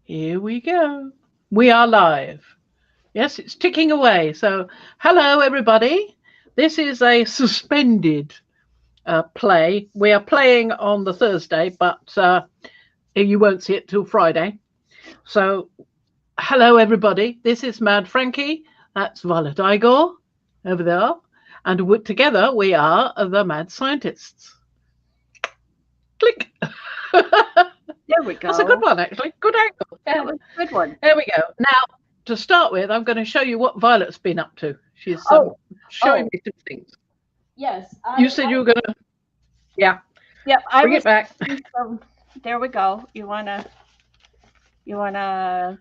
Here we go. We are live. Yes, it's ticking away. So, hello, everybody. This is a suspended play. We are playing on the Thursday, but you won't see it till Friday. So, hello, everybody. This is Mad Frankie. That's Violet Igor over there. And together we are the Mad Scientists. Click. There we That's a good go. one, actually. Good angle. That Yeah. was a good one. There we go. Now, to start with, I'm going to show you what Violet's been up to. She's Oh, showing oh, me some things. yes. You said you were going to, yeah, Yep. I bring it was back. doing some. There we go. You wanna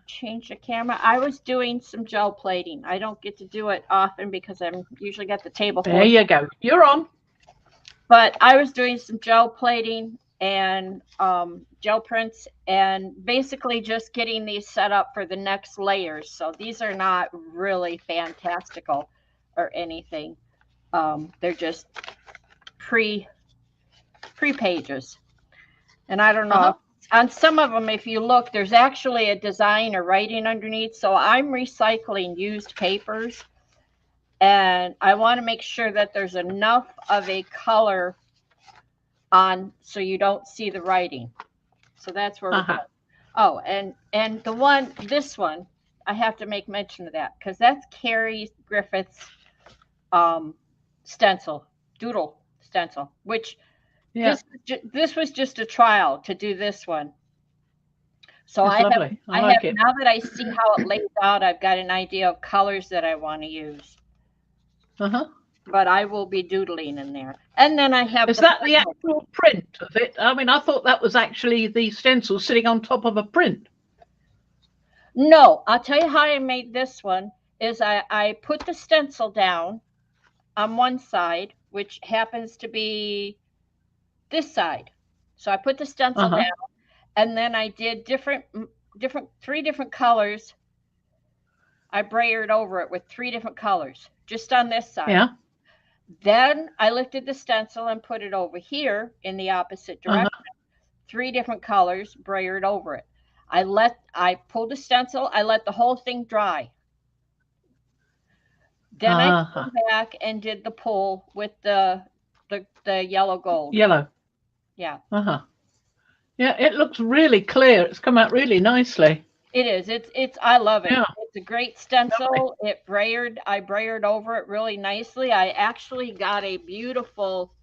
change the camera? I was doing some gel plating. I don't get to do it often because I'm usually got the table full There of. you go. You're on. But I was doing some gel plating and gel prints, and basically just getting these set up for the next layers. So these are not really fantastical or anything. They're just pre pre pages. And I don't know Uh-huh. if on some of them, if you look, there's actually a design or writing underneath. So I'm recycling used papers, and I want to make sure that there's enough of a color on so you don't see the writing. So that's where we're Uh-huh. going. Oh, and this one, I have to make mention of that because that's Carrie Griffith's um, stencil, doodle stencil, which Yeah, this was just a trial to do this one. So it's I have lovely. I I have like it. now that I see how it lays out, I've got an idea of colors that I want to use. Uh-huh. But I will be doodling in there. And then I have Is the that the final. actual print of it? I mean, I thought that was actually the stencil sitting on top of a print. No, I'll tell you how I made this one is I put the stencil down on one side, which happens to be this side. So I put the stencil Uh-huh. down, and then I did different three different colors. I brayered over it with three different colors just on this side. Yeah. Then I lifted the stencil and put it over here in the opposite direction. Uh-huh. Three different colors brayered over it. I pulled the stencil, I let the whole thing dry. Then I Uh-huh. came back and did the pull with the yellow gold. Yellow. Yeah. Uh-huh. Yeah, it looks really clear. It's come out really nicely. It is. It's I love it. Yeah, It's a great lovely. stencil. I brayered over it really nicely. I actually got a beautiful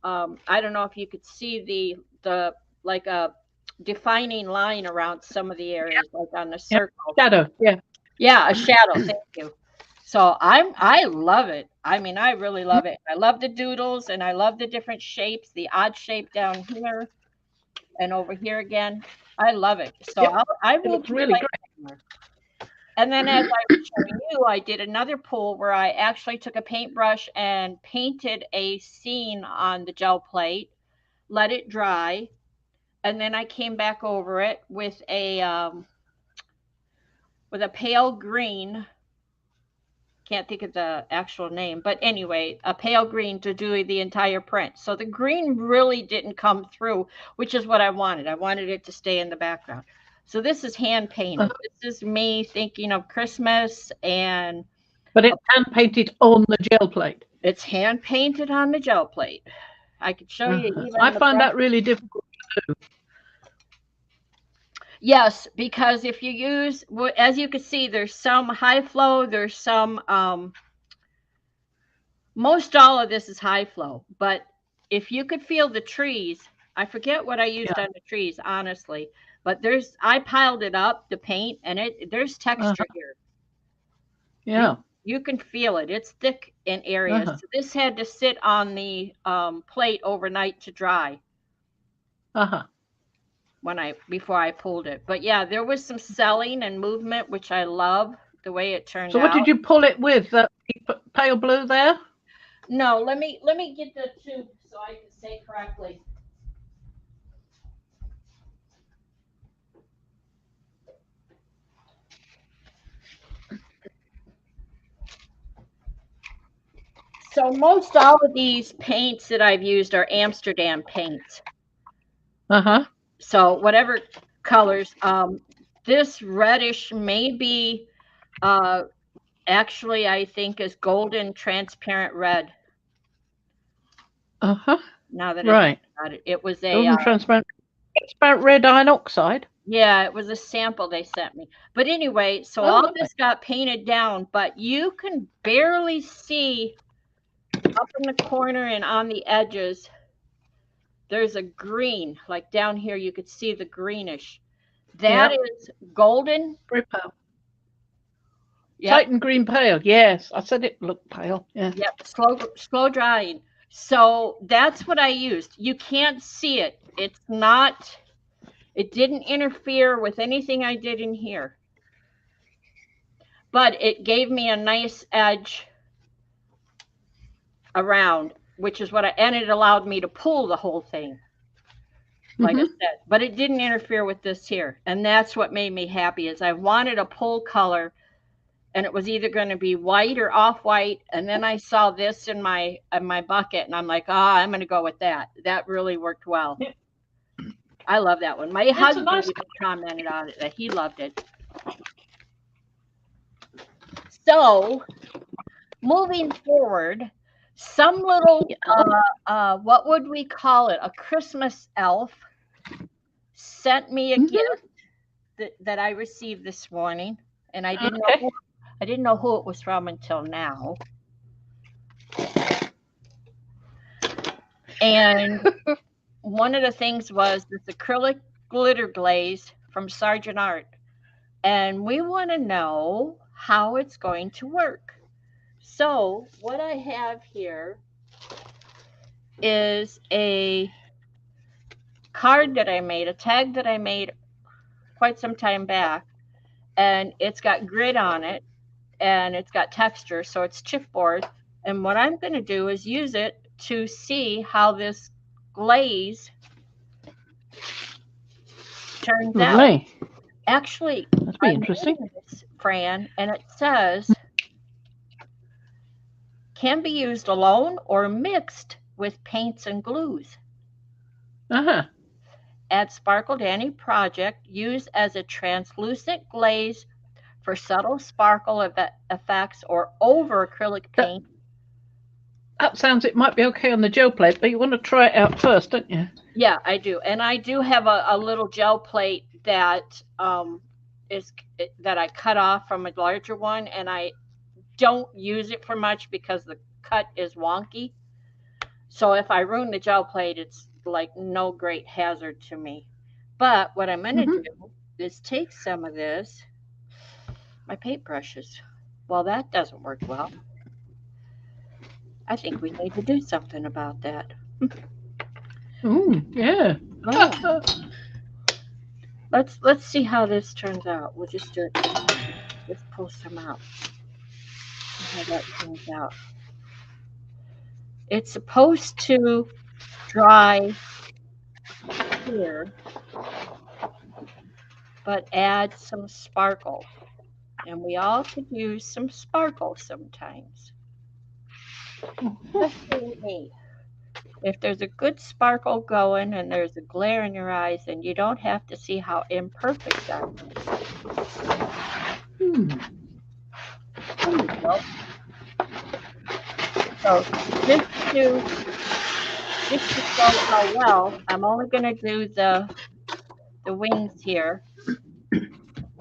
I don't know if you could see the like a defining line around some of the areas like on the Yeah. circle. Shadow. Yeah. Yeah, a shadow. Thank you. So I love it. I mean, I really love it. I love the doodles and I love the different shapes, the odd shape down here and over here again. I love it. So Yep. I It will looks be really playing great. more. And then as I was showing you, I did another pull where I actually took a paintbrush and painted a scene on the gel plate, let it dry, and then I came back over it with a pale green. Can't think of the actual name, but anyway, a pale green to do the entire print. So the green really didn't come through, which is what I wanted. I wanted it to stay in the background. So this is hand Uh-huh. painted. This is me thinking of Christmas, and But it's hand painted on the gel plate. it's hand painted on the gel plate. I could show you Uh-huh. I even the find brush. that really difficult. Yes, because if you use, as you can see, there's some high flow, there's some most all of this is high flow, but if you could feel the trees, I forget what I Yeah. used on the trees, honestly, but I piled it up, the paint, and there's texture Uh-huh. here. You Yeah. you can feel it. It's thick in areas. Uh-huh. So this had to sit on the plate overnight to dry Uh-huh. when I before I pulled it. But yeah, there was some selling and movement, which I love the way it turned So what did out. you pull it with? That pale blue there? No, let me get the tube so I can say correctly. So most all of these paints that I've used are Amsterdam paints. Uh-huh. So whatever colors, This reddish may be, actually, I think is golden transparent red. Uh-huh. Now that I think Right. about it, it was a, Golden transparent red iron oxide. yeah, it was a sample they sent me. But anyway, so Oh, all lovely. this got painted down, but you can barely see up in the corner and on the edges. There's a green, like down here, you could see the greenish. That Yep. is golden. Very pale. Yep, Titan green pale. Yes, I said it looked pale. Yeah. yep. Slow drying. So that's what I used. You can't see it. It's not. It didn't interfere with anything I did in here, but it gave me a nice edge around, which is what and it allowed me to pull the whole thing, like I said. But it didn't interfere with this here, and that's what made me happy. Is I wanted a pull color, and it was either going to be white or off white. And then I saw this in my bucket, and I'm like, I'm going to go with that. That really worked well. Yeah. I love that one. My It's husband a nice even commented on it that he loved it. So moving forward, some little what would we call it? A Christmas elf sent me a gift that I received this morning, and I didn't know who it was from until now. And one of the things was this acrylic glitter glaze from Sargent Art, and we want to know how it's going to work. So what I have here is a card that I made, a tag that I made quite some time back, and it's got grid on it, and it's got texture, so it's chipboard. And what I'm going to do is use it to see how this glaze turns out. Actually, that's be interesting. This, Fran, and it says can be used alone or mixed with paints and glues. Add sparkle to any project. Use as a translucent glaze for subtle sparkle effects or over acrylic paint. That sounds, it might be okay on the gel plate, but you want to try it out first, don't you? Yeah, I do. And I do have a little gel plate that that I cut off from a larger one, and I don't use it for much because the cut is wonky. So if I ruin the gel plate, it's like no great hazard to me. But what I'm going to do is take some of this, my paintbrushes. Well, that doesn't work well. I think we need to do something about that. Yeah. Oh. Let's see how this turns out. We'll just do it. Let's pull some out. See how that turns out. It's supposed to dry here, but add some sparkle. And we all could use some sparkle sometimes. Especially me. If there's a good sparkle going and there's a glare in your eyes, then you don't have to see how imperfect I am. There you go. So just to show how well, I'm only going to do the wings here,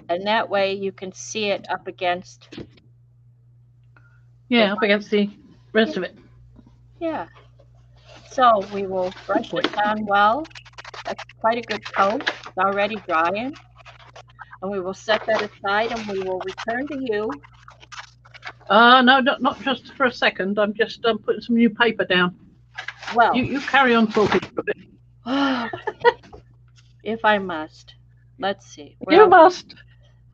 and that way you can see it up against. Yeah, up against the rest of it. Yeah. So we will brush it down well. That's quite a good coat. It's already drying. And we will set that aside, and we will return to you. No, not just for a second. I'm just putting some new paper down. Well, you carry on talking for a bit. If I must. Let's see. Well, you must.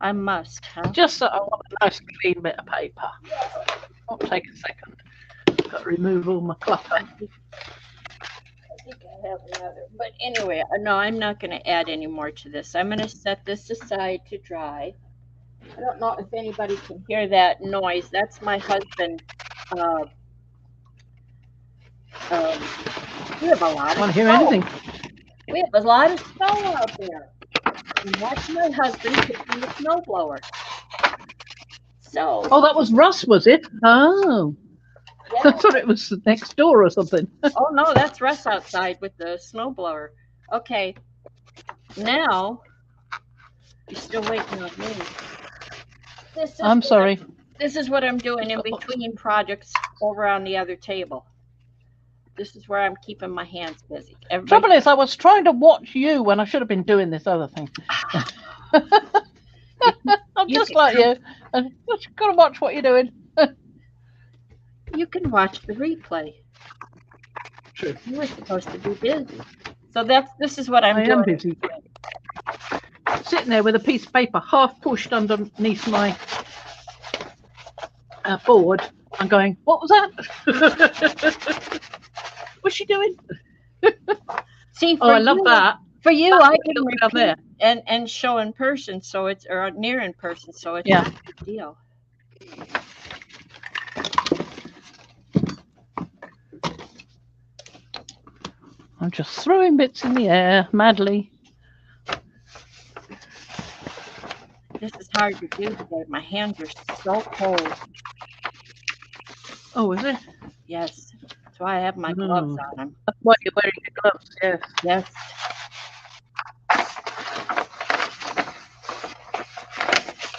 I must, huh? Just so I want a nice clean bit of paper. I'll take a second. I've got to remove all my clutter. I think I have another. But anyway, no, I'm not going to add any more to this. I'm going to set this aside to dry. I don't know if anybody can hear that noise. That's my husband. We have a lot of Want to hear anything? We have a lot of snow out there. And watch my husband fixing the snowblower. So. Oh, that was Russ, was it? Oh, Yeah. I thought it was next door or something. Oh no, that's Russ outside with the snowblower. Okay. Now you're still waiting on me. I'm sorry. This is what I'm doing in between projects over on the other table. This is where I'm keeping my hands busy. Trouble is, I was trying to watch you when I should have been doing this other thing. I'm just like you. I've just got to watch what you're doing. You can watch the replay. True. You were supposed to be busy. So this is what I'm doing. I am busy. Sitting there with a piece of paper half pushed underneath my board and going, what was that? What's she doing? See, I love that. For you, I can repeat and show in person, so it's or near in person, so it's not a big deal. I'm just throwing bits in the air madly. This is hard to do today. My hands are so cold. Oh, is it? Yes. That's why I have my gloves on them. That's why you're wearing your gloves, yes. Yes.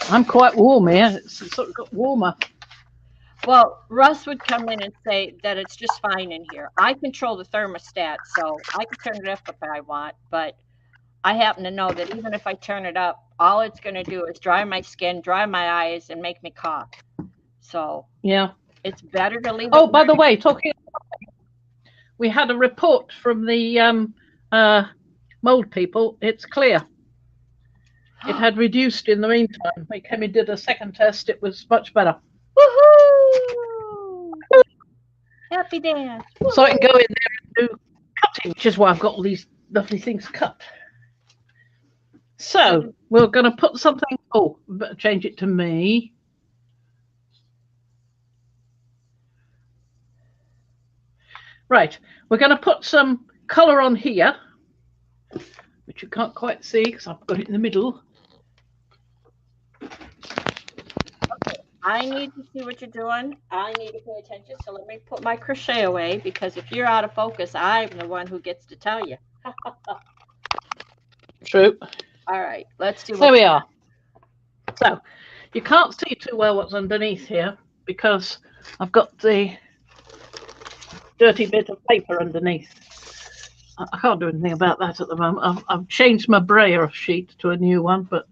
I'm quite warm here. It's sort of got warmer. Well, Russ would come in and say that it's just fine in here. I control the thermostat, so I can turn it up if I want, but I happen to know that even if I turn it up, all it's going to do is dry my skin, dry my eyes, and make me cough. So yeah, it's better to leave it. Oh, by the way, talking we had a report from the mold people. It's clear. It had reduced in the meantime. We came and did a second test. It was much better. Woohoo! Happy dance. Woo-hoo. So I can go in there and do cutting, which is why I've got all these lovely things cut. So we're going to put something. Oh, better change it to me. Right, we're going to put some colour on here, which you can't quite see because I've got it in the middle. Okay, I need to see what you're doing. I need to pay attention. So let me put my crochet away, because if you're out of focus, I'm the one who gets to tell you. True. All right, let's do it. There we are. So you can't see too well what's underneath here because I've got the dirty bit of paper underneath. I can't do anything about that at the moment. I've changed my braille sheet to a new one, but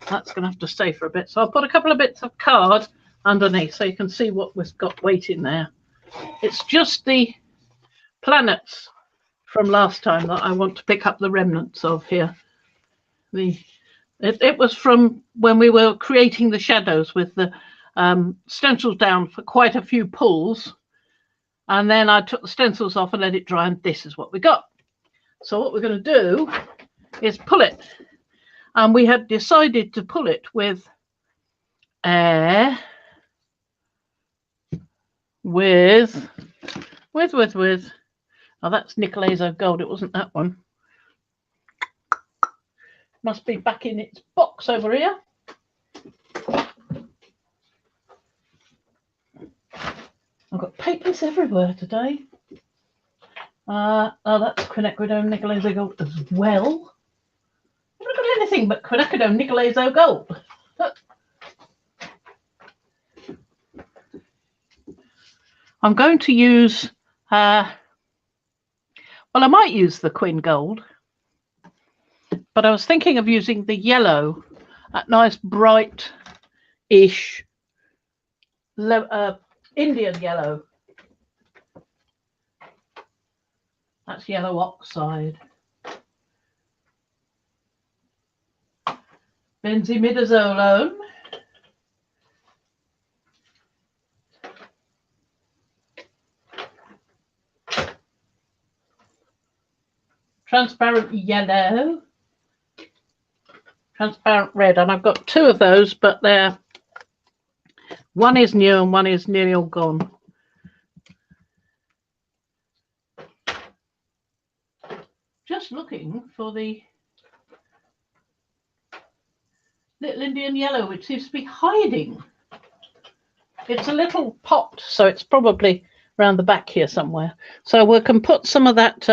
that's going to have to stay for a bit. So I'll put a couple of bits of card underneath so you can see what we've got waiting there. It's just the planets from last time that I want to pick up the remnants of here. It was from when we were creating the shadows with the stencils down for quite a few pulls. And then I took the stencils off and let it dry, and this is what we got. So what we're going to do is pull it. And we had decided to pull it with oh, that's Nicolazo Gold. It wasn't that one. Must be back in its box over here. I've got papers everywhere today. Oh, that's quinacridone Nicolazo Gold as well. I've not got anything but quinacridone Nicolazo Gold. I'm going to use, well, I might use the Quin Gold, but I was thinking of using the yellow, that nice bright-ish Indian yellow. That's yellow oxide. Benzimidazolone. Transparent yellow. Transparent red. And I've got two of those, but they're one is new and one is nearly all gone. Just looking for the little Indian yellow, which seems to be hiding. It's a little pot, so it's probably around the back here somewhere. So we can put some of that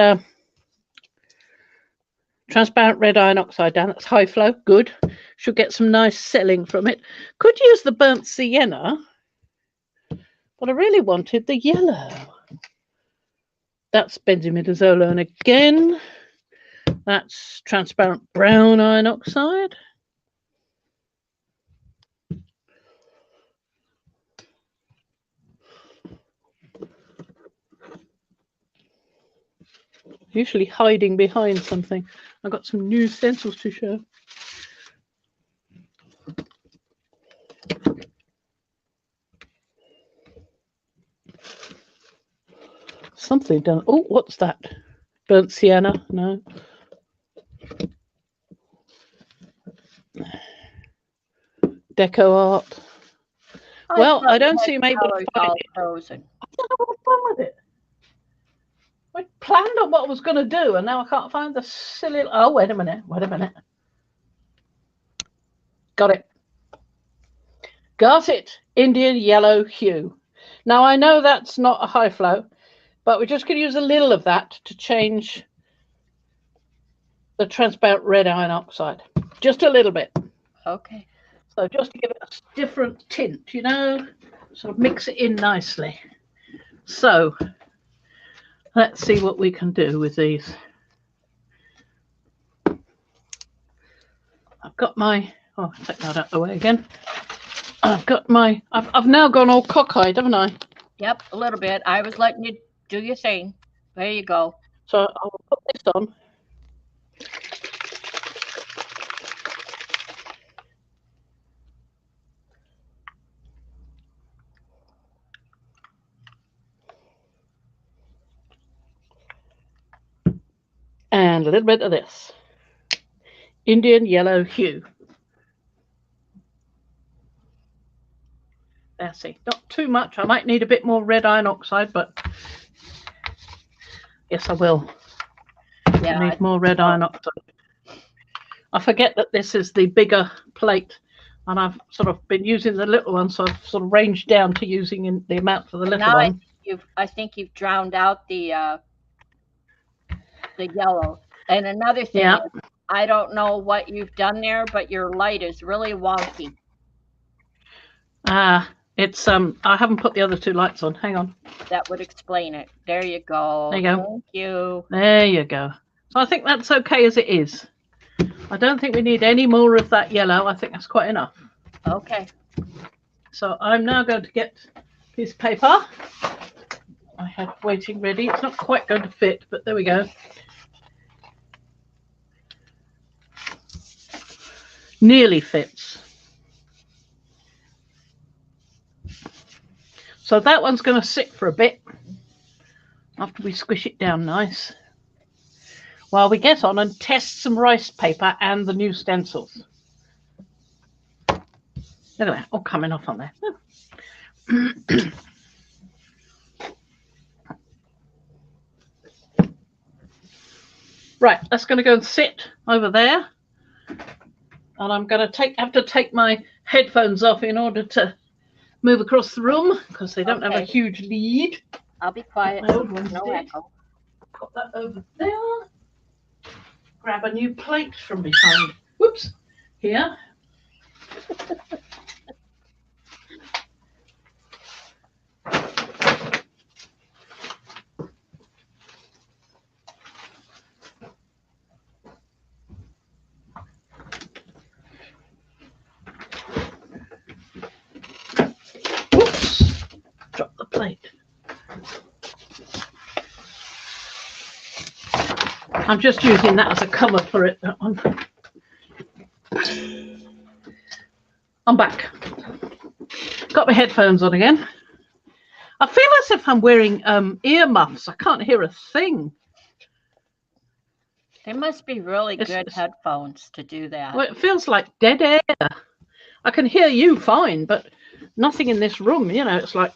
transparent red iron oxide down. That's high flow. Good. Should get some nice selling from it. Could use the burnt sienna, but I really wanted the yellow. That's benzimidazole again. That's transparent brown iron oxide. Usually hiding behind something. I've got some new stencils to show. Something done. Oh, what's that? Burnt sienna? No. Deco art. Well, I don't see maybe all frozen. I don't know what I've done with it. I planned on what I was going to do, and now I can't find the silly. Oh, wait a minute. Wait a minute. Got it. Got it. Indian yellow hue. Now I know that's not a high flow, but we're just going to use a little of that to change the transparent red iron oxide. Just a little bit. Okay. So just to give it a different tint, you know, sort of mix it in nicely. So let's see what we can do with these. I've got my, oh, take that out of the way again. I've got my, I've now gone all cockeyed, haven't I? Yep, a little bit. I was letting you do your thing. There you go. So I'll put this on. And a little bit of this Indian yellow hue. Let's see, not too much. I might need a bit more red iron oxide, but yes, I will. Yeah, I need more red iron oxide. I forget that this is the bigger plate, and I've sort of been using the little one, so I've sort of ranged down to using in the amount for the little one. I think you've drowned out the yellow. And another thing is, I don't know what you've done there, but your light is really wonky. It's I haven't put the other two lights on. Hang on. That would explain it. There you go. There you go. Thank you. There you go. So I think that's okay as it is. I don't think we need any more of that yellow. I think that's quite enough. Okay. So I'm now going to get a piece of paper. I have waiting ready. It's not quite going to fit, but there we go. Nearly fits. So that one's going to sit for a bit after we squish it down nice, while we get on and test some rice paper and the new stencils. Look at that, all coming off on there. Right, that's going to go and sit over there. And I'm going to have to take my headphones off in order to move across the room because they don't have a huge lead. I'll be quiet. No echo. Put that over there. Grab a new plate from behind. Whoops. Here. Drop the plate. I'm just using that as a cover for it, that one. I'm back. Got my headphones on again. I feel as if I'm wearing earmuffs. I can't hear a thing. They must be really good headphones to do that. Well, it feels like dead air. I can hear you fine, but nothing in this room, you know, it's like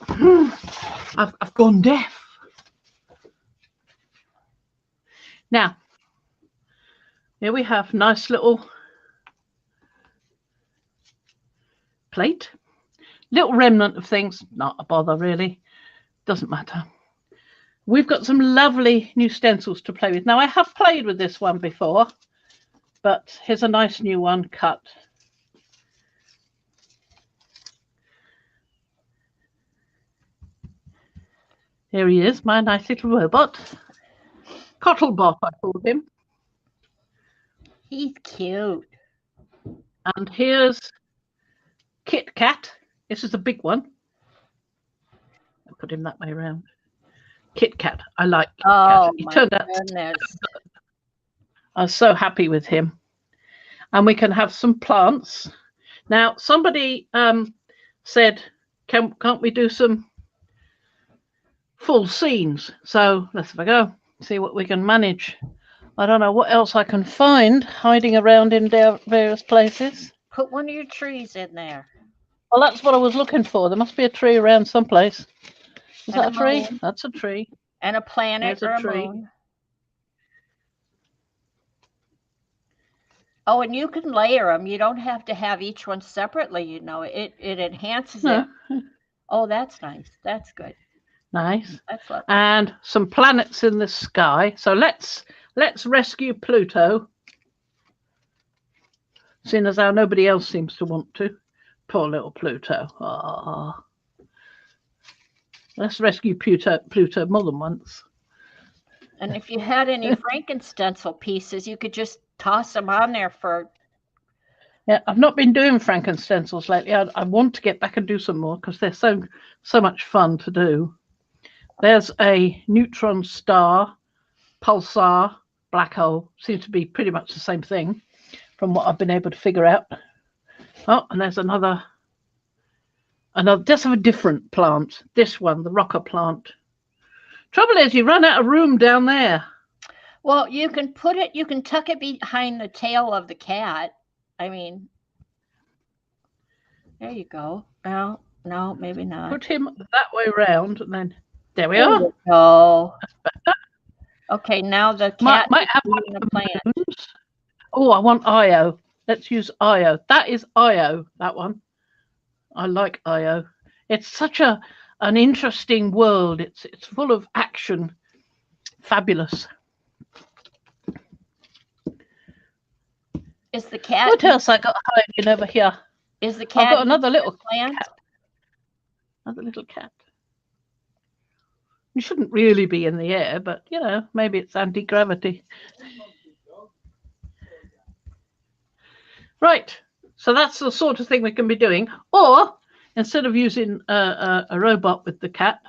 I've gone deaf. Now, here we have nice little plate. Little remnant of things, not a bother really, doesn't matter. We've got some lovely new stencils to play with. Now I have played with this one before, but here's a nice new one cut. Here he is, my nice little robot. Cottlebot, I called him. He's cute. And here's Kit Kat. This is a big one. I put him that way around. Kit Kat. I like Kit Kat. He turned out. I was so happy with him. And we can have some plants. Now, somebody said, can't we do some full scenes? So let's have a go, see what we can manage. I don't know what else I can find hiding around in various places. Put one of your trees in there. Well, that's what I was looking for. There must be a tree around someplace. Is that a tree? That's a tree. And a planet or a moon. Oh, and you can layer them. You don't have to have each one separately, you know. It enhances it. Oh, that's nice. That's good. Nice. That's lovely. And some planets in the sky. So let's rescue Pluto. Seeing as how nobody else seems to want to. Poor little Pluto. Oh. Let's rescue Pluto more than once. And if you had any Frankenstencil pieces, you could just toss them on there for... Yeah, I've not been doing Frankenstencils lately. I want to get back and do some more because they're so much fun to do. There's a neutron star, pulsar, black hole. Seems to be pretty much the same thing from what I've been able to figure out. Oh, and there's another just of a different plant. This one, the rocker plant. Trouble is, you run out of room down there. Well, you can tuck it behind the tail of the cat. I mean, there you go. No, maybe not. Put him that way round, and then there we are. Oh, okay. Now the cat might have one of the plant. Oh, I want Io. Let's use Io. That is Io. That one. I like Io. It's such an interesting world. It's full of action. Fabulous. Is the cat? What else I got hiding over here? Is the cat? I've got another little plant. Cat. Another little cat. You shouldn't really be in the air, but you know, maybe it's anti-gravity. Right. So that's the sort of thing we can be doing. Or instead of using a robot with the cat,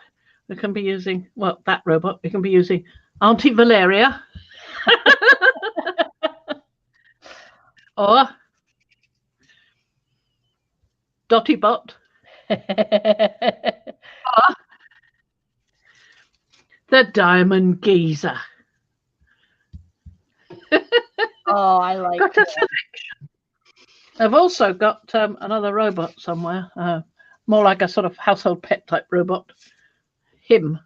we can be using, well, that robot, we can be using Auntie Valeria. Or Dotty Bot. Or the Diamond Geezer. Oh, I like got a selection. I've also got another robot somewhere, more like a sort of household pet type robot. Him.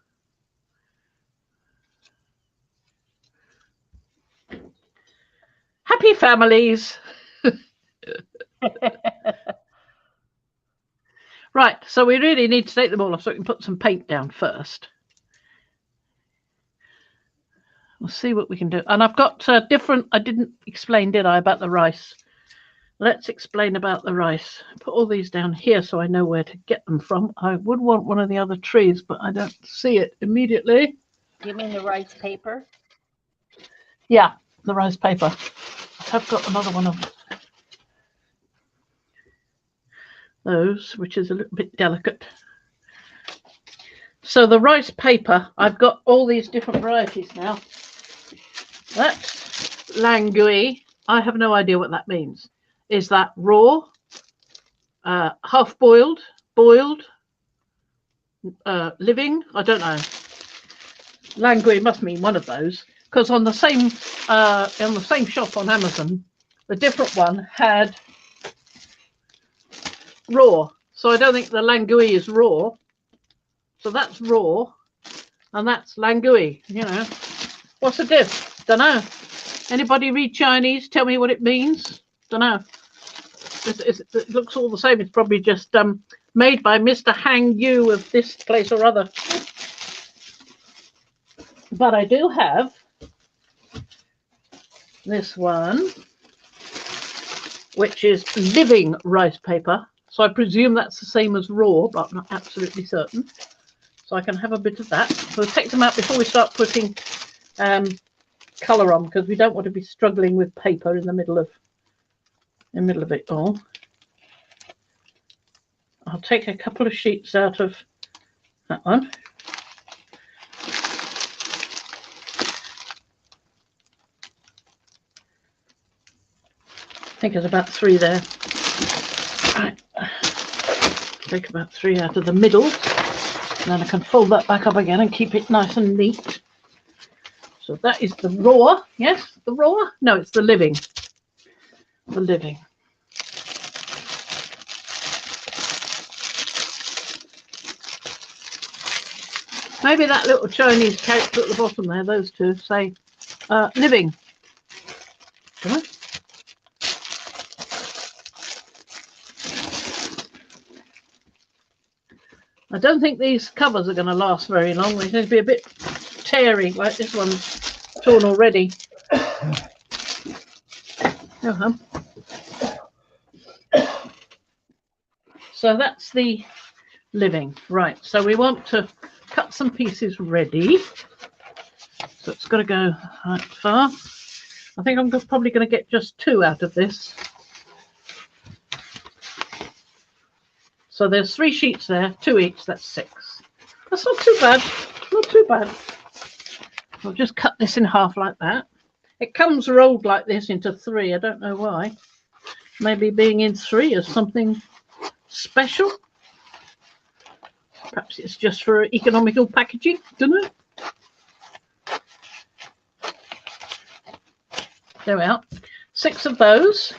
Happy families. Right, so we really need to take them all off so we can put some paint down first. We'll see what we can do. And I've got different, I didn't explain, did I, about the rice? Let's explain about the rice. Put all these down here so I know where to get them from. I would want one of the other trees, but I don't see it immediately. You mean the rice paper? Yeah, the rice paper. I've got another one of those, which is a little bit delicate. So the rice paper, I've got all these different varieties now. That's Langui. I have no idea what that means. Is that raw, half boiled, boiled, living? I don't know. Langui must mean one of those, because on the same shop on Amazon, the different one had raw. So I don't think the Langui is raw. So that's raw, and that's Langui. You know, what's the diff? Don't know. Anybody read Chinese? Tell me what it means. Don't know. It looks all the same. It's probably just made by Mr. Hang You of this place or other. But I do have this one, which is living rice paper. So I presume that's the same as raw, but I'm not absolutely certain. So I can have a bit of that. We'll take them out before we start putting colour on, because we don't want to be struggling with paper in the middle of it all. I'll take a couple of sheets out of that one. I think there's about 3 there. Right. Take about 3 out of the middle, and then I can fold that back up again and keep it nice and neat. So that is the raw. Yes, the raw? No, it's the living. The living. Maybe that little Chinese character at the bottom there, those two, say living. Come on. I don't think these covers are going to last very long. They're going to be a bit teary, like this one's torn already. So that's the living. Right, so we want to cut some pieces ready. So it's got to go that far. I think I'm probably going to get just 2 out of this. So there's 3 sheets there, 2 each, that's 6. That's not too bad, not too bad. I'll just cut this in half like that. It comes rolled like this into 3, I don't know why. Maybe being in 3 is something special. Perhaps it's just for economical packaging, don't know. There we are, 6 of those.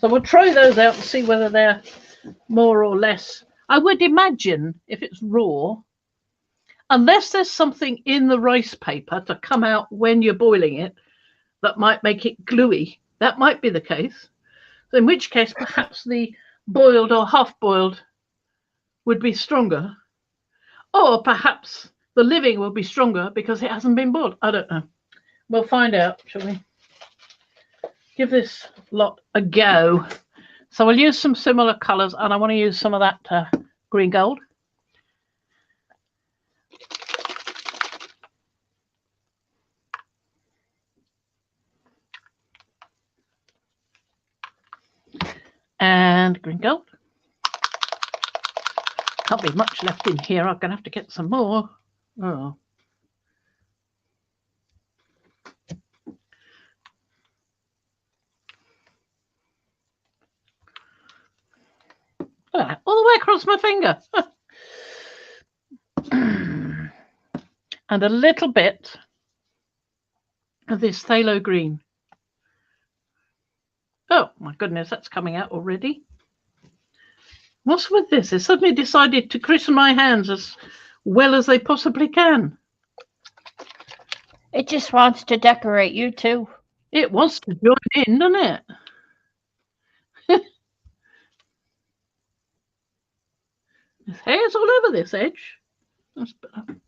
So we'll try those out and see whether they're more or less. I would imagine if it's raw, unless there's something in the rice paper to come out when you're boiling it that might make it gluey, that might be the case. In which case perhaps the boiled or half-boiled would be stronger, or perhaps the living will be stronger because it hasn't been boiled. I don't know. We'll find out, shall we? Give this lot a go. So we'll use some similar colours, and I want to use some of that green gold. And green gold. Can't be much left in here. I'm going to have to get some more. Oh. All the way across my finger. And a little bit of this phthalo green. Oh my goodness, that's coming out already. What's with this? They suddenly decided to christen my hands as well as they possibly can. It just wants to decorate you too. It wants to join in, doesn't it? There's hairs all over this edge. That's better.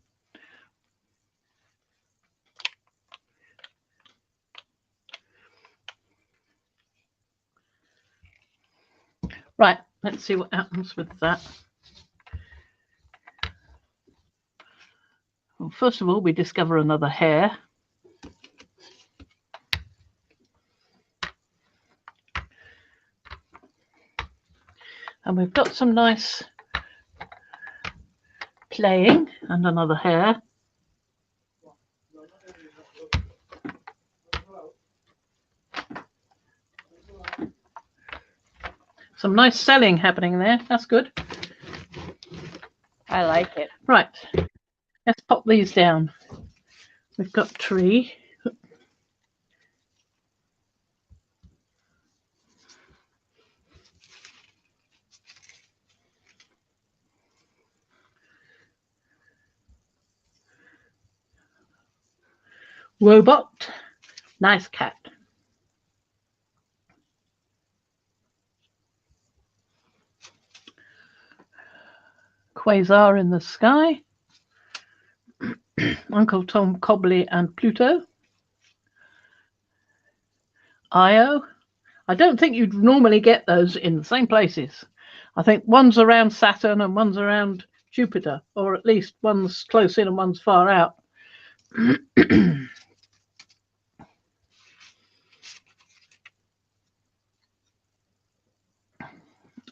Right, let's see what happens with that. Well, first of all, we discover another hair. And we've got some nice playing and another hair. Some nice selling happening there. That's good. I like it. Right. Let's pop these down. We've got tree. Robot. Nice cat. Quasar in the Sky, Uncle Tom Cobley and Pluto, Io. I don't think you'd normally get those in the same places. I think one's around Saturn and one's around Jupiter, or at least one's close in and one's far out.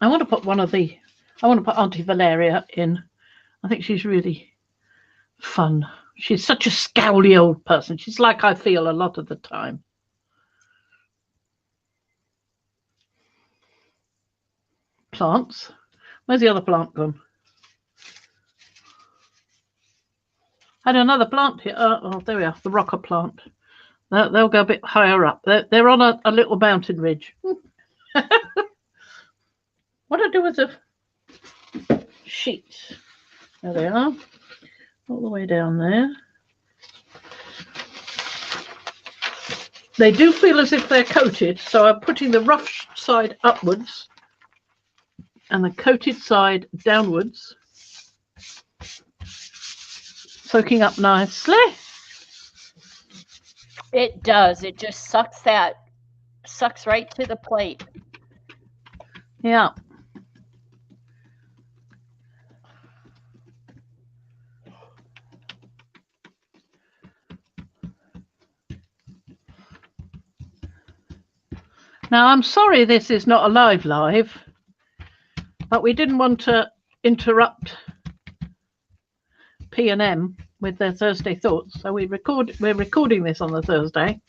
I want to put Auntie Valeria in. I think she's really fun. She's such a scowly old person. She's like I feel a lot of the time. Plants. Where's the other plant gone? Had another plant here. Oh, there we are. The rocker plant. They'll go a bit higher up. They're on a little mountain ridge. What do I do with the sheets? There they are. All the way down there. They do feel as if they're coated, so I'm putting the rough side upwards and the coated side downwards, soaking up nicely. It does. It just sucks right to the plate. Yeah. Now, I'm sorry this is not a live, but we didn't want to interrupt P&M with their Thursday thoughts, so we're recording this on the Thursday,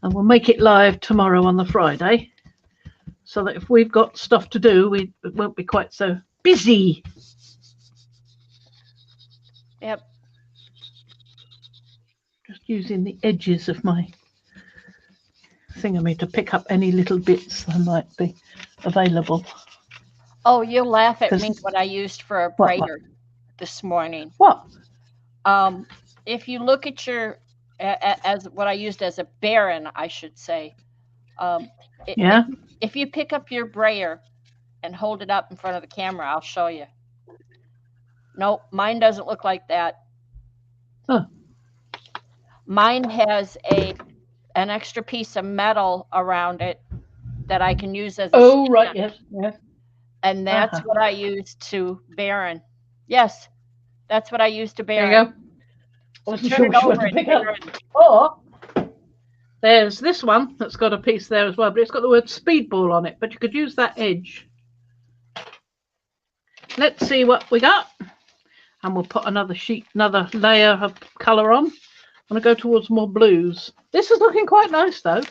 and we'll make it live tomorrow on the Friday, so that if we've got stuff to do, we won't be quite so busy. Yep. Just using the edges of my thingamy to pick up any little bits that might be available. Oh, you'll laugh at me what I used for a brayer this morning. What? If you look at your as what I used as a baron, I should say. Yeah. If you pick up your brayer and hold it up in front of the camera, I'll show you. Nope, mine doesn't look like that. Oh. Mine has an extra piece of metal around it that I can use as a stand. Right, yes. And that's what I used to baron. Yes, that's what I used to baron. There you go. So turn it over and baron. Or there's this one that's got a piece there as well, but it's got the word speedball on it, but you could use that edge. Let's see what we got. And we'll put another layer of colour on. I'm going to go towards more blues. This is looking quite nice, though.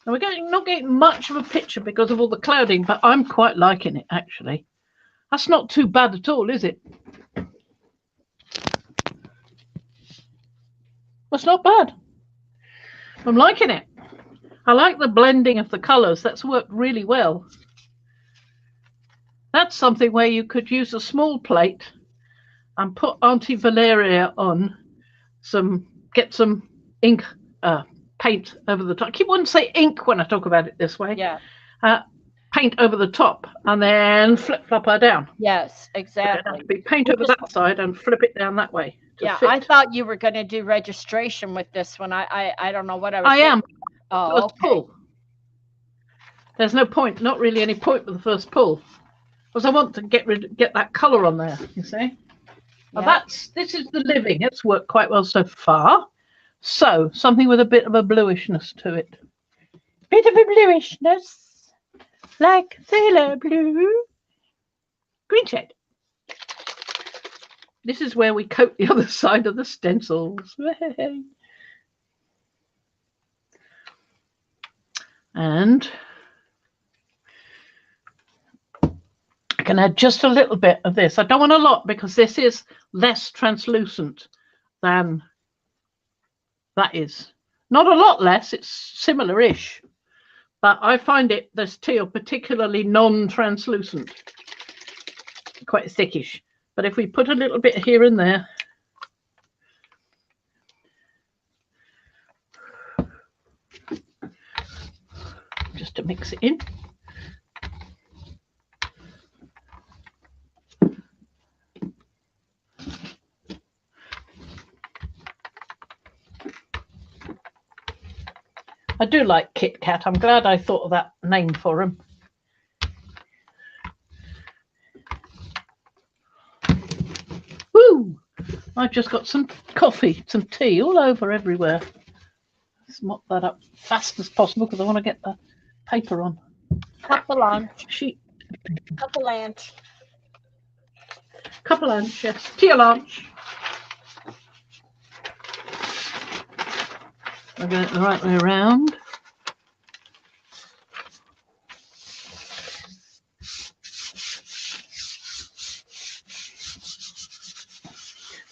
And we're not getting much of a picture because of all the clouding, but I'm quite liking it, actually. That's not too bad at all, is it? That's not bad. I'm liking it. I like the blending of the colours. That's worked really well. That's something where you could use a small plate and put Auntie Valeria on get some ink, paint over the top. I keep wanting to say ink when I talk about it this way. Yeah. Paint over the top and then flip-flop her down. Yes, exactly. Paint over that side and flip it down that way. Yeah, I thought you were going to do registration with this one. I don't know what I was I am. Oh, first pull. There's no point, not really any point with the first pull. Because I want to get that colour on there, you see. Yeah. This is the living. It's worked quite well so far. So something with a bit of a bluishness to it. Bit of a bluishness, like sailor blue. Green shade. This is where we coat the other side of the stencils. And I can add just a little bit of this. I don't want a lot because this is less translucent than that is. Not a lot less, it's similar-ish. But I find this teal particularly non-translucent. Quite thickish. But if we put a little bit here and there, just to mix it in. I do like Kit Kat. I'm glad I thought of that name for him. Woo! I just got some coffee, some tea all over everywhere. Let's mop that up fast as possible because I want to get the paper on. Cup of lunch. Sheet. Cup of lunch. Cup of lunch, yes. Tea or lunch. I'll get it the right way around.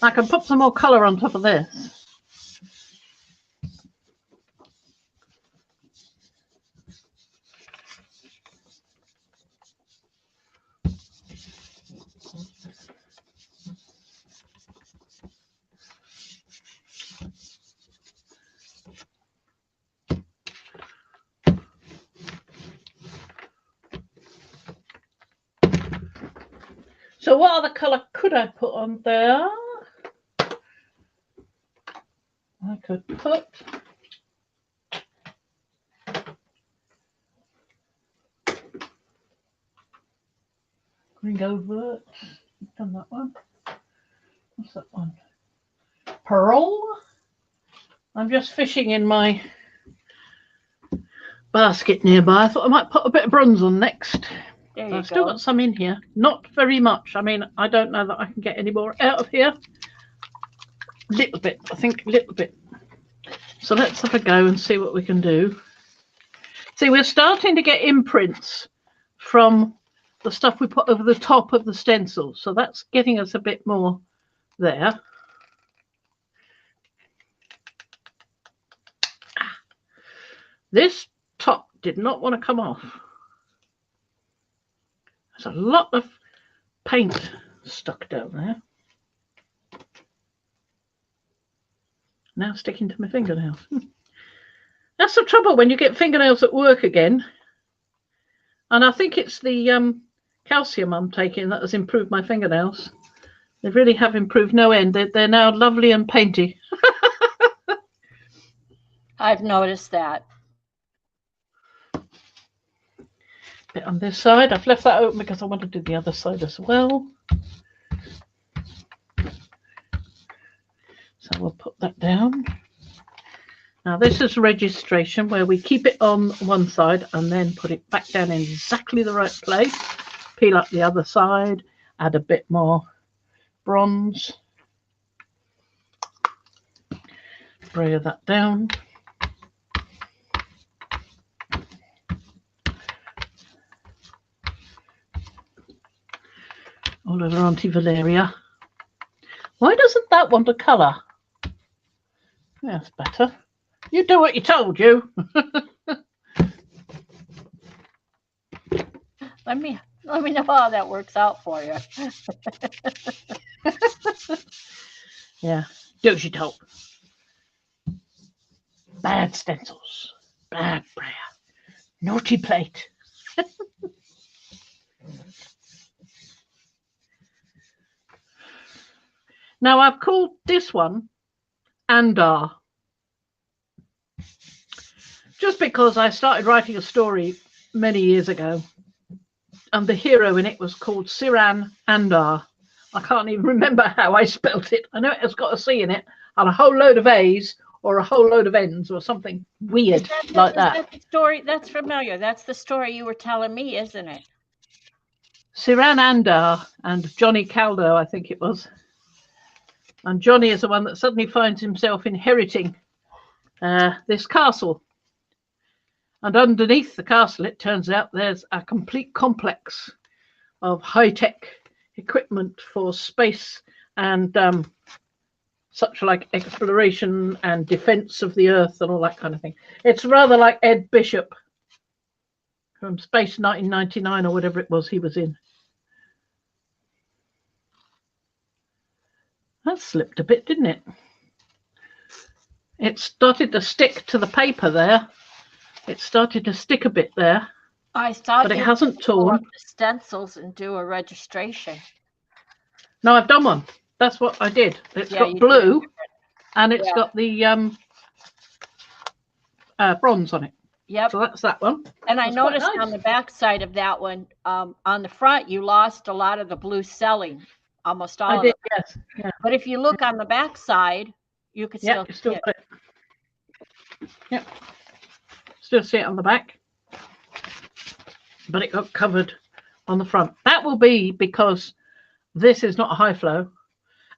I can put some more colour on top of this. So what other colour could I put on there? I could put green overt. Done that one. What's that one? Pearl. I'm just fishing in my basket nearby. I thought I might put a bit of bronze on next. I've still got some in here. Not very much. I mean, I don't know that I can get any more out of here. Little bit, I think, a little bit. So let's have a go and see what we can do. See, we're starting to get imprints from the stuff we put over the top of the stencil. So that's getting us a bit more there. This top did not want to come off. There's a lot of paint stuck down there. Now sticking to my fingernails. That's the trouble when you get fingernails at work again. And I think it's the calcium I'm taking that has improved my fingernails. They really have improved no end. They're now lovely and painty. I've noticed that. Bit on this side. I've left that open because I want to do the other side as well. So we'll put that down. Now this is registration where we keep it on one side and then put it back down in exactly the right place. Peel up the other side, add a bit more bronze. Spray that down. All over Auntie Valeria. Why doesn't that want a colour? That's better. You do what you told you. Let me know how that works out for you. Yeah, do as you told. Bad stencils, bad prayer, naughty plate. Now I've called this one Andar, just because I started writing a story many years ago and the hero in it was called Siran Andar. I can't even remember how I spelt it. I know it has got a C in it and a whole load of A's or a whole load of N's or something weird like that. Is that the story? That's familiar. That's the story you were telling me, isn't it? Siran Andar and Johnny Caldo, I think it was. And Johnny is the one that suddenly finds himself inheriting this castle. And underneath the castle, it turns out there's a complete complex of high-tech equipment for space and such like exploration and defense of the Earth and all that kind of thing. It's rather like Ed Bishop from Space 1999 or whatever it was he was in. That slipped a bit, didn't it? It started to stick to the paper there. It started to stick a bit there. I thought, but it hasn't torn. The stencils and do a registration. No, I've done one. That's what I did. It's got blue, and it's got the bronze on it. Yep. So that's that one. And I That's quite noticed nice. on the back side of that one, on the front, you lost a lot of the blue selling, almost all I of did, it. yes. Yeah. But if you look on the back side, you could Yeah, still you still see it. got it. Yep. Still see it on the back. But it got covered on the front. That will be because this is not a high flow,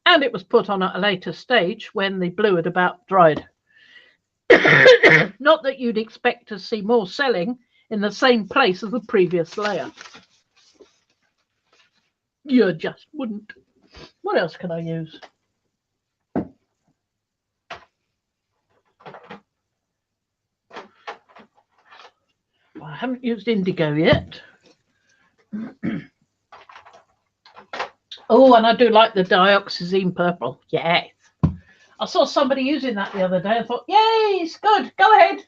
and it was put on at a later stage when the blue had about dried. Not that you'd expect to see more selling in the same place as the previous layer. You just wouldn't. What else can I use? Well, I haven't used indigo yet. Oh, and I do like the dioxazine purple. Yes. I saw somebody using that the other day. I thought, yay, it's good. Go ahead.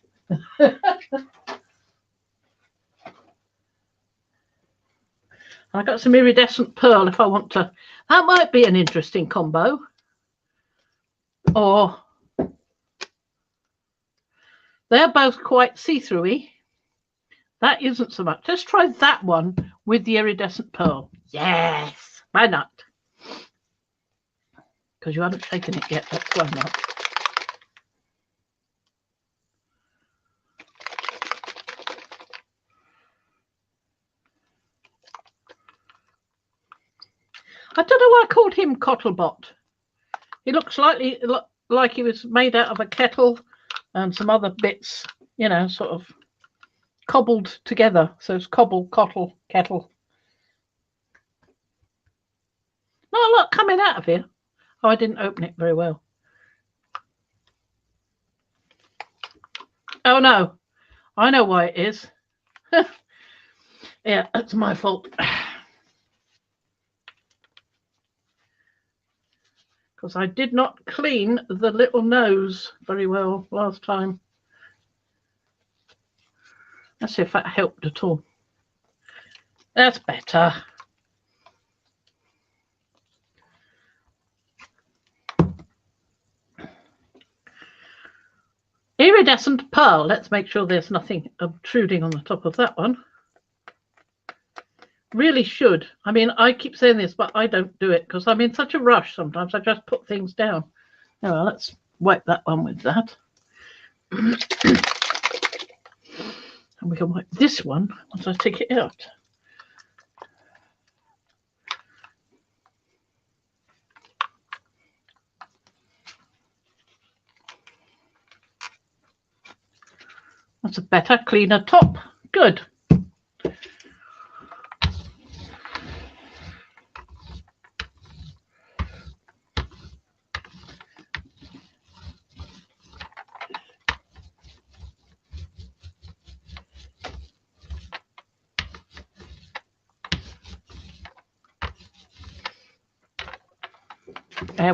I got some iridescent pearl if I want to. That might be an interesting combo. Or they're both quite see-through-y. That isn't so much. Let's try that one with the iridescent pearl. Yes. Why not? Because you haven't taken it yet. That's why not. I don't know why I called him Cottlebot. He looks slightly like he was made out of a kettle and some other bits, you know, sort of cobbled together. So it's cobble, cottle, kettle. Oh, look, coming out of here. Oh, I didn't open it very well. Oh, no. I know why it is. Yeah, that's my fault. Because I did not clean the little nose very well last time. Let's see if that helped at all. That's better. Iridescent pearl. Let's make sure there's nothing obtruding on the top of that one. Really should. I mean, I keep saying this, but I don't do it because I'm in such a rush sometimes. I just put things down. Oh, well, let's wipe that one with that. And we can wipe this one once I take it out. That's a better, cleaner top. Good.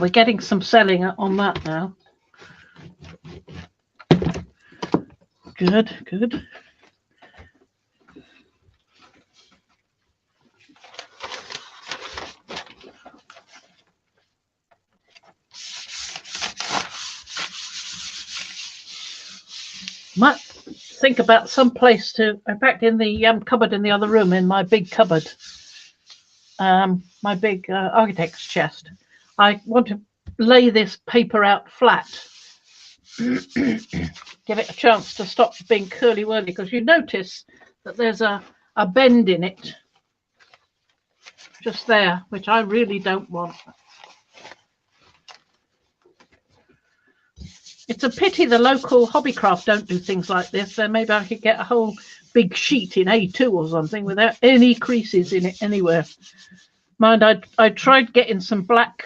We're getting some selling on that now. Good, good. Might think about some place to, in fact, in the cupboard in the other room, in my big cupboard, my big architect's chest. I want to lay this paper out flat. Give it a chance to stop being curly-whirly, because you notice that there's a bend in it just there, which I really don't want. It's a pity the local Hobbycraft don't do things like this. Then maybe I could get a whole big sheet in A2 or something without any creases in it anywhere. Mind, I tried getting some black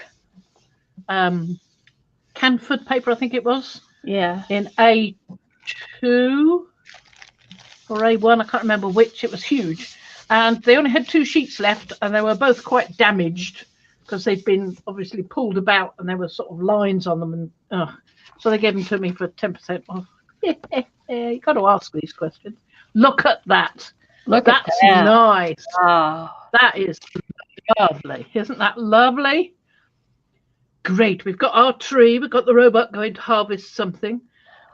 Canford paper, I think it was. Yeah. In A2 or A1, I can't remember which. It was huge. And they only had 2 sheets left, and they were both quite damaged because they'd been obviously pulled about and there were sort of lines on them. And so they gave them to me for 10% off. You got to ask these questions. Look at that. Look That's at that. nice. Oh. That is lovely. Isn't that lovely? Great. We've got our tree. We've got the robot going to harvest something.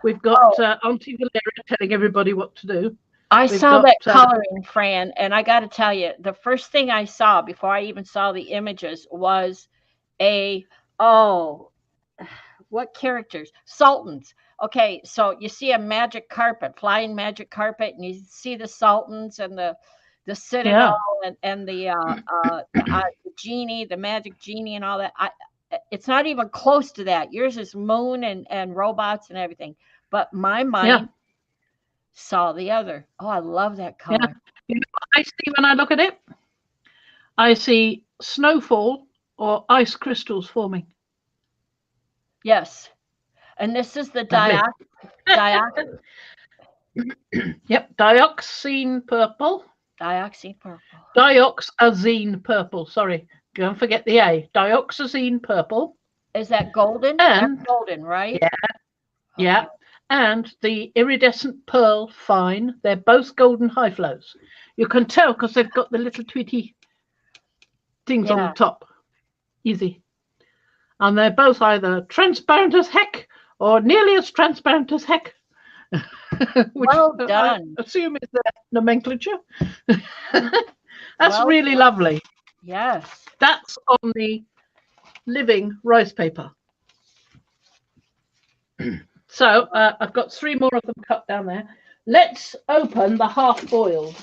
We've got Auntie Valeria telling everybody what to do. I We've saw got that coloring, Fran, and I got to tell you, the first thing I saw before I even saw the images was what characters? Sultans. Okay, so you see a magic carpet, flying magic carpet, and you see the sultans and the citadel and the genie, the magic genie, and all that. It's not even close to that. Yours is moon and robots and everything, but my mind saw the other. Oh, I love that color. Yeah. You know what I see when I look at it? I see snowfall or ice crystals forming. Yes. And this is the Yep, dioxazine purple. dioxazine purple. Dioxazine purple. Sorry, don't forget the A. Dioxazine purple. Is that golden? And that's golden, right? Yeah. And the iridescent pearl fine. They're both golden high flows. You can tell because they've got the little tweety things on the top. Easy. And they're both either transparent as heck or nearly as transparent as heck. Which well done. I assume is their nomenclature. That's really lovely. Yes. That's on the living rice paper. So I've got 3 more of them cut down there. Let's open the half-boiled.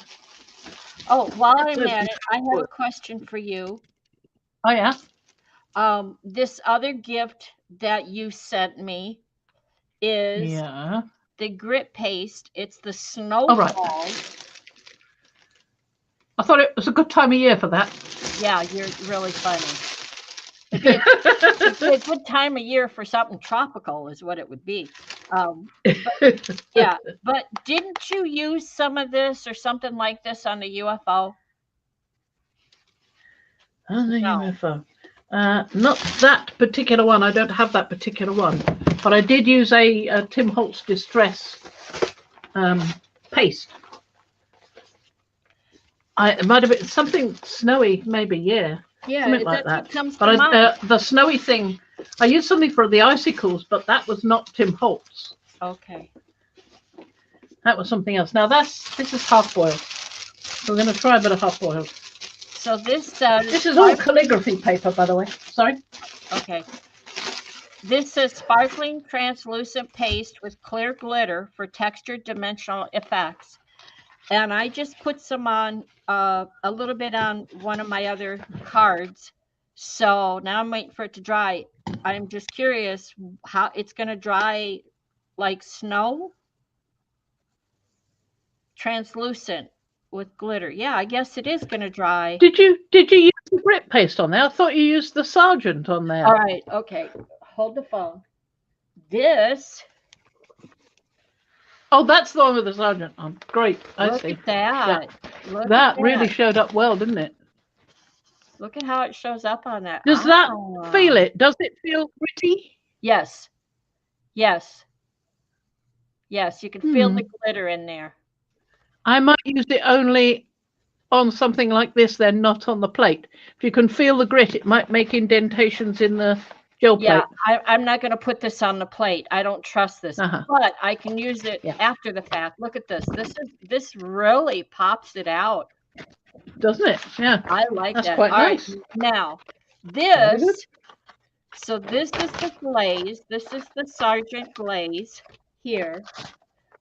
Oh, while I'm at it, I have a question for you. Oh, yeah? This other gift that you sent me is the grit paste. It's the snowfall. Right. I thought it was a good time of year for that. Yeah, you're really funny. It'd be a good time of year for something tropical is what it would be. But didn't you use some of this or something like this on the UFO? On the UFO. Not that particular one. I don't have that particular one. But I did use a Tim Holtz Distress paste. It might have been something snowy, maybe, Yeah, something like that. Comes but the snowy thing, I used something for the icicles, but that was not Tim Holtz. Okay. That was something else. Now this is half boiled. So we're going to try a bit of half boiled. So this is all calligraphy paper, by the way. Sorry. Okay. This says sparkling translucent paste with clear glitter for textured dimensional effects. And I just put some on a little bit on one of my other cards. So now I'm waiting for it to dry. I'm just curious how it's going to dry like snow. Translucent with glitter. Yeah, I guess it is going to dry. Did you use the grit paste on there? I thought you used the Sargent on there. All right. Okay. Hold the phone. This. Oh, that's the one with the Sargent on. Great. I see. Look at that. Yeah. That really showed up well, didn't it? Look at how it shows up on that. Does that feel it? Does it feel gritty? Yes. Yes. Yes, you can feel the glitter in there. I might use it only on something like this, then not on the plate. If you can feel the grit, it might make indentations in the gel plate. Yeah, I'm not going to put this on the plate. I don't trust this, but I can use it after the fact. Look at this. This really pops it out. Doesn't it? Yeah. I like That's that. Quite All nice. right, now, this is the glaze. This is the Sargent glaze here,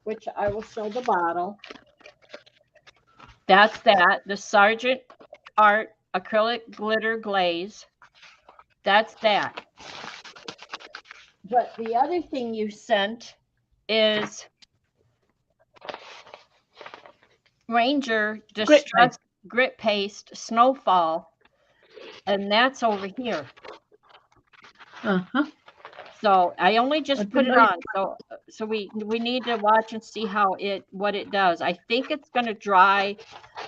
which I will show the bottle. That's the Sargent Art acrylic glitter glaze. That's that. But the other thing you sent is Ranger Distress Grit Paste Snowfall, and that's over here. So I only just put it on. So we need to watch and see what it does. I think it's going to dry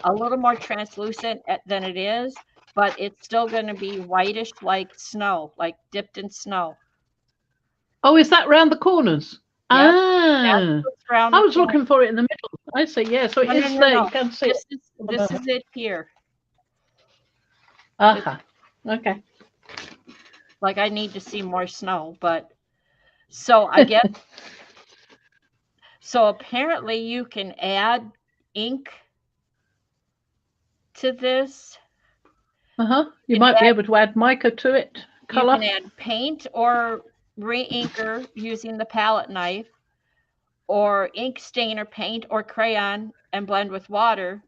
a little more translucent than it is, but it's still going to be whitish like snow, like dipped in snow. Oh, is that round the corners? Yep. I was looking for it in the middle. I see. Yeah, so it is there. No. You can see this is it here. Okay. Like I need to see more snow, but so I guess So apparently you can add ink to this. You might be able to add mica to it, You color. can add paint or re-inker using the palette knife, or ink stain or paint or crayon and blend with water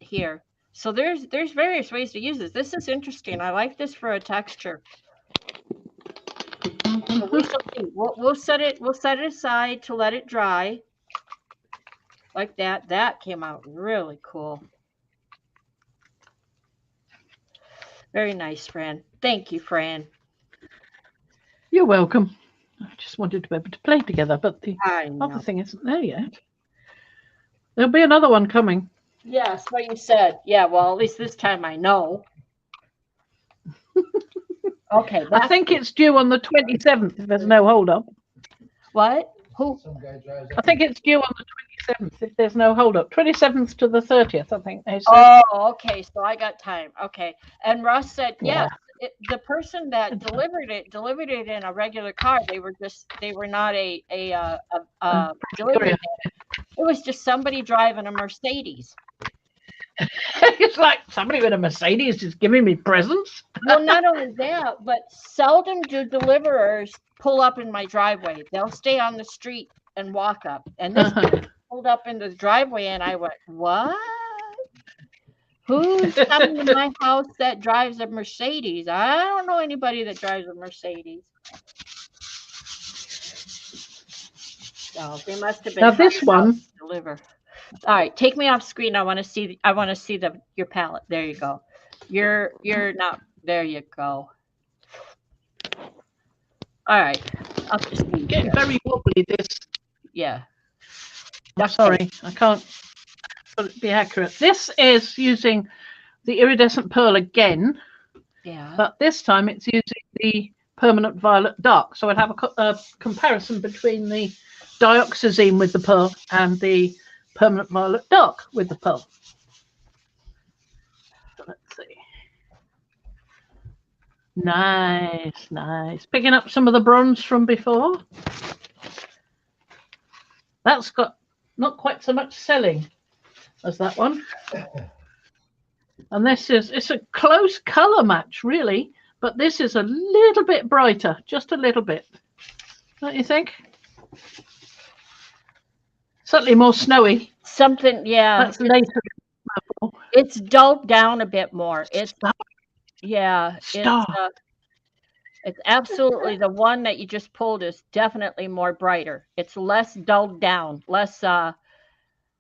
here. So there's various ways to use this. This is interesting. I like this for a texture. So we shall see. We'll set it aside to let it dry. Like that. That came out really cool. Very nice, Fran. Thank you, Fran. You're welcome. I just wanted to be able to play together, but the I know. other thing isn't there yet. There'll be another one coming. Yes, what you said. Yeah, well, at least this time I know. Okay. I think it's due on the 27th if there's no hold up. What? Who? I think it's due on the 27th if there's no hold up. 27th to the 30th, I think they said. Oh, okay. So I got time. Okay. And Russ said, Yeah. yes, the person that delivered it in a regular car. They were not a delivery man. It was just somebody driving a Mercedes. It's like somebody with a Mercedes just giving me presents. Well, not only that, but seldom do deliverers pull up in my driveway. They'll stay on the street and walk up. And this pulled up in the driveway, and I went, what? Who's coming to my house that drives a Mercedes? I don't know anybody that drives a Mercedes. So they must have been. Now this one. Deliver. All right, take me off screen. I want to see your palette. There you go. You're not. There you go. All right. Up to speed. Getting very wobbly. This. Yeah. I'm sorry, I can't be accurate. This is using the iridescent pearl again. Yeah. But this time it's using the permanent violet dark. So I'd have a comparison between the dioxazine with the pearl and the permanent violet dark with the pearl. So let's see. Nice. Picking up some of the bronze from before. That's got not quite so much selling as that one. And it's a close color match, really, but this is a little bit brighter, just a little bit. Don't you think? Certainly more snowy. Something, yeah. That's later. It's dulled down a bit more. It's it's absolutely the one that you just pulled is definitely more brighter. It's less dulled down, less that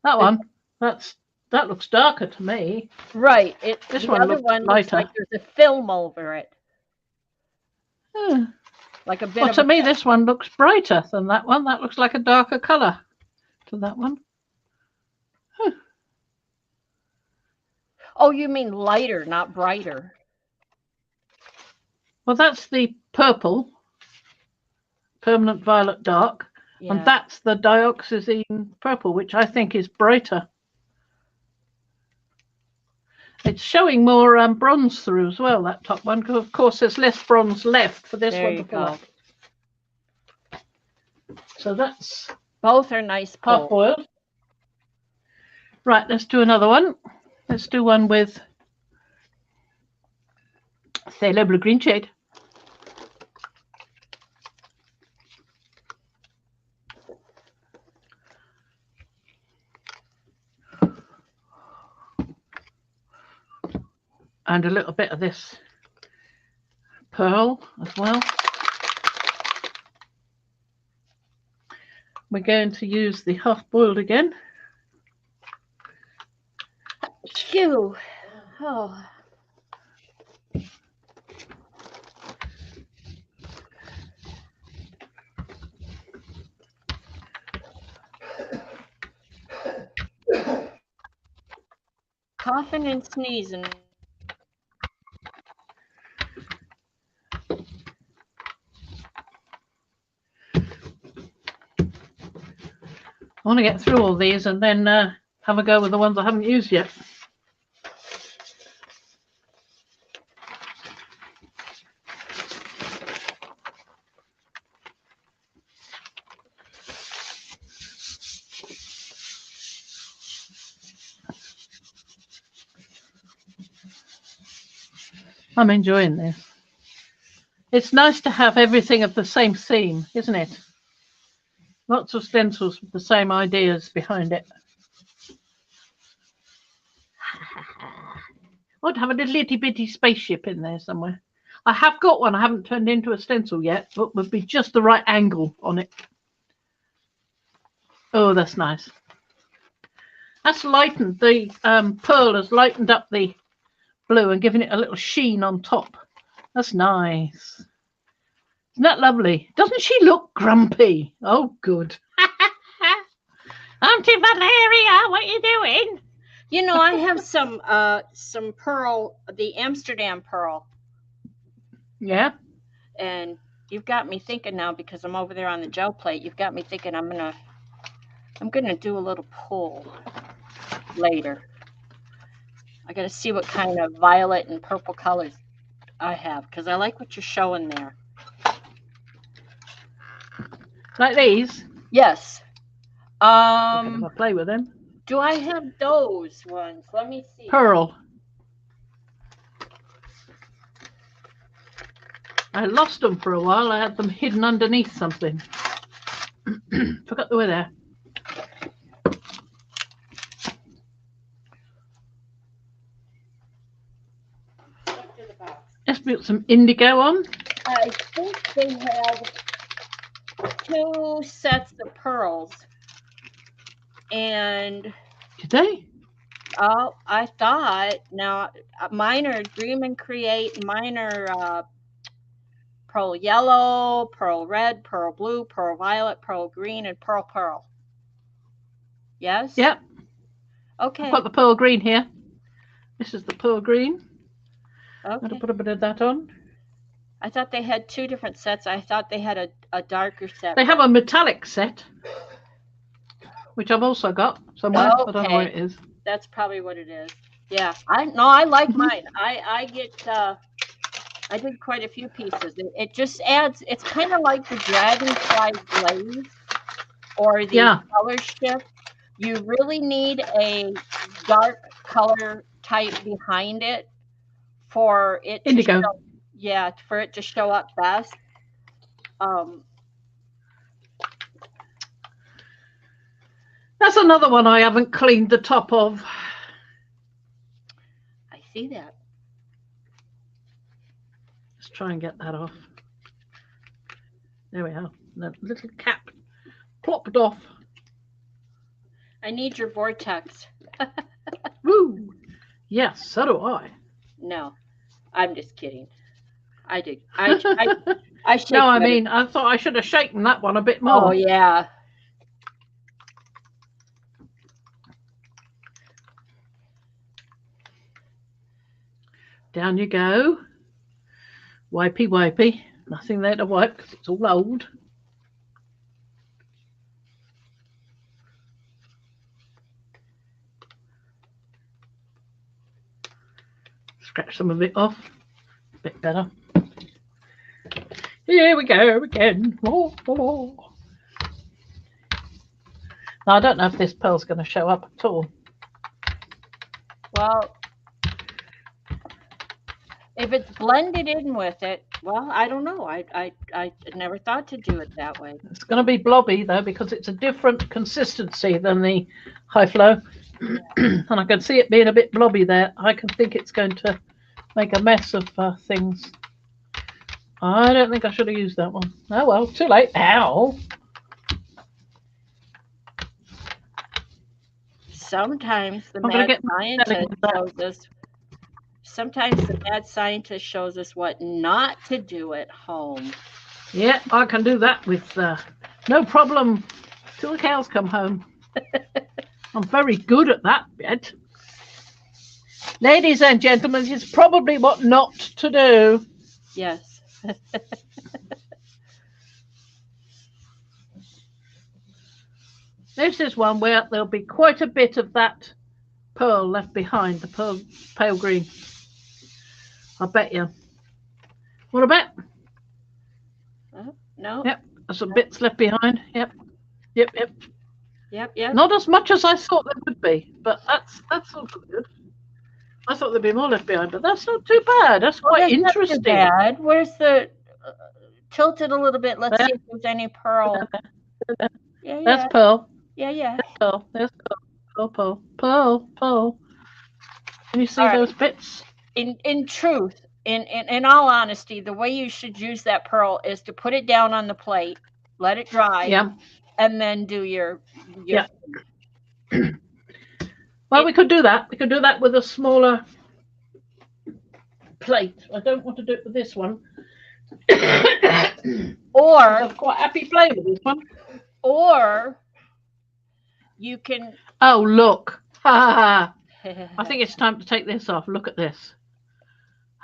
one. That looks darker to me. Right. This the one other looks one lighter. looks like there's a film over it. Like a bit well, to me, this one looks brighter than that one. That looks like a darker color to that one. Oh, you mean lighter, not brighter. Well, that's the purple, permanent violet dark, and that's the dioxazine purple, which I think is brighter. It's showing more bronze through as well, that top one, because of course there's less bronze left for this one to pull up. So that's both are nice half boiled. Right, let's do another one. Let's do one with Phthalo Blue Green shade. And a little bit of this pearl as well. We're going to use the half-boiled again. Phew. Oh. Coughing and sneezing. I want to get through all these and then have a go with the ones I haven't used yet. I'm enjoying this. It's nice to have everything of the same theme, isn't it? Lots of stencils with the same ideas behind it. I'd have a little itty bitty spaceship in there somewhere. I have got one I haven't turned into a stencil yet, but would be just the right angle on it. Oh, that's nice. That's lightened, the pearl has lightened up the blue and given it a little sheen on top. That's nice. Isn't that lovely? Doesn't she look grumpy? Oh, good. Auntie Valeria, what are you doing? You know, I have some pearl, the Amsterdam pearl. Yeah. And you've got me thinking now, because I'm over there on the gel plate. You've got me thinking I'm gonna do a little pull later. I gotta see what kind of violet and purple colors I have, because I like what you're showing there. Like these? Yes. I'll play with them. Do I have those ones? Let me see. Pearl. I lost them for a while. I had them hidden underneath something. Forgot they were there. Let's put some indigo on. I think they had 2 sets of pearls. And did they? Oh, I thought. Now, mine are Dream and Create. Mine are pearl yellow, pearl red, pearl blue, pearl violet, pearl green, and pearl pearl. Yes? Yep. Okay. I've got the pearl green here. This is the pearl green. Okay. I'm going to put a bit of that on. I thought they had 2 different sets. I thought they had a darker set. They have a metallic set, which I've also got somewhere. Okay. I don't know where it is. That's probably what it is. Yeah. I like mine. I did quite a few pieces. It just adds, it's kind of like the dragonfly glaze or the color shift. You really need a dark color type behind it for it to indigo. For it to show up best. That's another one I haven't cleaned the top of. I see that. Let's try and get that off. There we are. That little cap plopped off. I need your vortex. Woo! Yes, so do I. No, I'm just kidding. I did. I should. No, I mean, I thought I should have shaken that one a bit more. Oh, yeah. Down you go. Wipey, wipey. Nothing there to wipe because it's all old. Scratch some of it off. A bit better. Here we go again. Oh, oh, oh. Now, I don't know if this pearl's going to show up at all. Well, if it's blended in with it, well, I don't know. I never thought to do it that way. It's going to be blobby, though, because it's a different consistency than the high flow. And I can see it being a bit blobby there. I can think it's going to make a mess of things. I don't think I should have used that one. Oh, well, too late. Ow. Sometimes the mad scientist shows us. Sometimes the mad scientist shows us what not to do at home. Yeah, I can do that with no problem till the cows come home. I'm very good at that bit. Ladies and gentlemen, it's probably what not to do. Yes. This is one where there'll be quite a bit of that pearl left behind, the pale green. I bet you. What a bet? No. Yep, there's some bits left behind. Yep. Yep. Not as much as I thought there would be, but that's also good. I thought there'd be more left behind, but that's not too bad. That's quite That's not too interesting. bad. Where's the tilt it a little bit? Let's There, see if there's any pearl. there. Yeah, That's yeah, pearl. yeah. Pearl. There's pearl. Can you see All right. those bits? In truth, in all honesty, the way you should use that pearl is to put it down on the plate, let it dry, Yeah. and then do your Yeah. Well, we could do that. We could do that with a smaller plate. I don't want to do it with this one. or I'm quite happy playing with this one. Or you can. Oh, look. I think it's time to take this off. Look at this.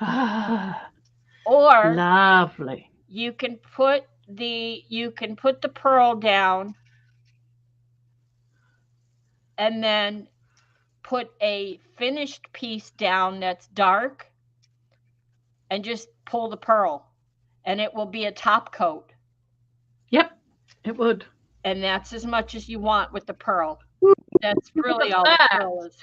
Or lovely. You can put the pearl down and then put a finished piece down that's dark and just pull the pearl and it will be a top coat. Yep, it would. And that's as much as you want with the pearl. Ooh, that's really all the pearl is.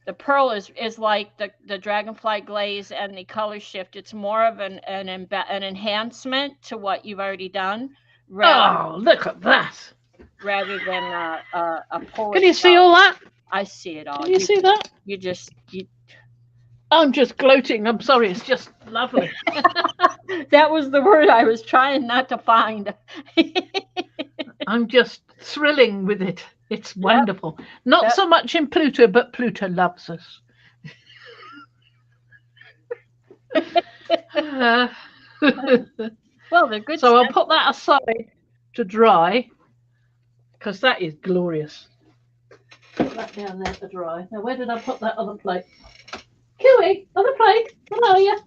The pearl is like the dragonfly glaze and the color shift. It's more of an enhancement to what you've already done. Look at that. Rather than a polish. Can you see all that? I see it all. Can you see that? I'm just gloating. I'm sorry. It's just lovely. That was the word I was trying not to find. I'm just thrilling with it. It's wonderful. Not so much in Pluto, but Pluto loves us. Well, they're good. So I'll put that aside to dry because that is glorious. Put that down there to dry. Now, where did I put that other plate? Kiwi, other plate. Where are you?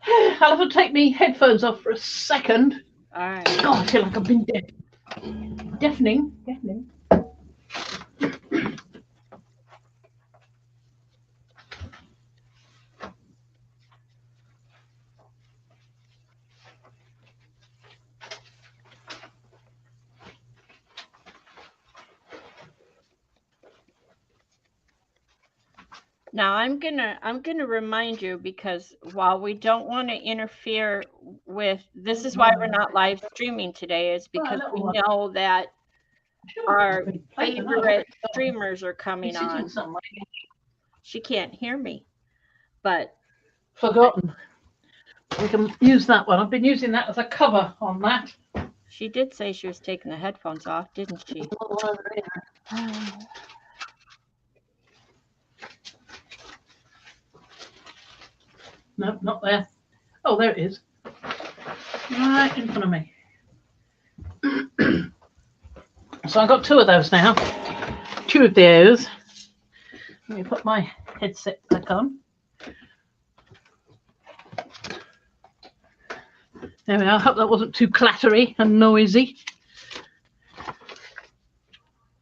I'll have to take my headphones off for a second. All right. Oh, I feel like I've been deafening. Now I'm gonna remind you, because while we don't want to interfere with, this is why we're not live streaming today, is because we know that our favorite streamers are coming on. She can't hear me, but forgotten. We can use that one. I've been using that as a cover on that. She did say she was taking the headphones off, didn't she? No, not there. Oh, there it is. Right in front of me. So I've got two of those now. Two of those. Let me put my headset back on. There we are. I hope that wasn't too clattery and noisy.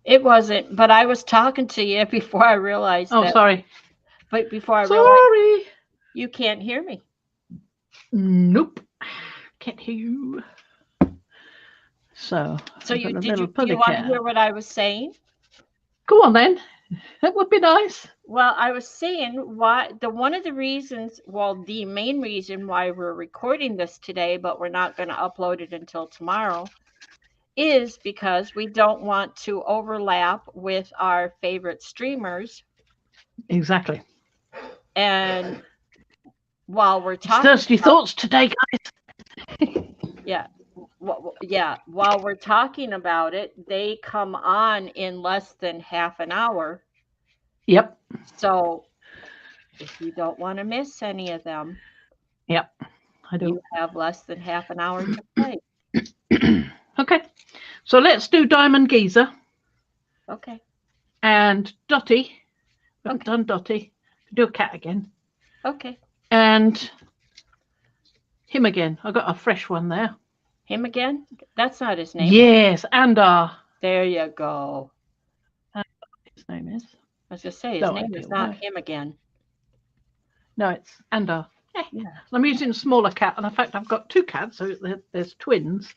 It wasn't, but I was talking to you before I realized. Oh, sorry. But before I realized you can't hear me. Nope. Can't hear you. So do you want to hear what I was saying? Go on then. That would be nice. Well, I was saying one of the reasons, the main reason why we're recording this today, but we're not going to upload it until tomorrow, is because we don't want to overlap with our favorite streamers. Exactly. And while we're talking, thirsty thoughts today, guys. While we're talking about it, they come on in less than half an hour. Yep. So if you don't want to miss any of them, yep, I do. You have less than half an hour to play. Okay. So let's do Diamond Geezer. Okay. And Dotty. We haven't done Dotty. Do a cat again. Okay. And him again. I got a fresh one there. Him again? That's not his name. Yes, Andar. There you go. His name is. I was going to say, his name is not him again. No, it's Andar. Yeah. I'm using a smaller cat, and in fact, I've got two cats, so there's twins.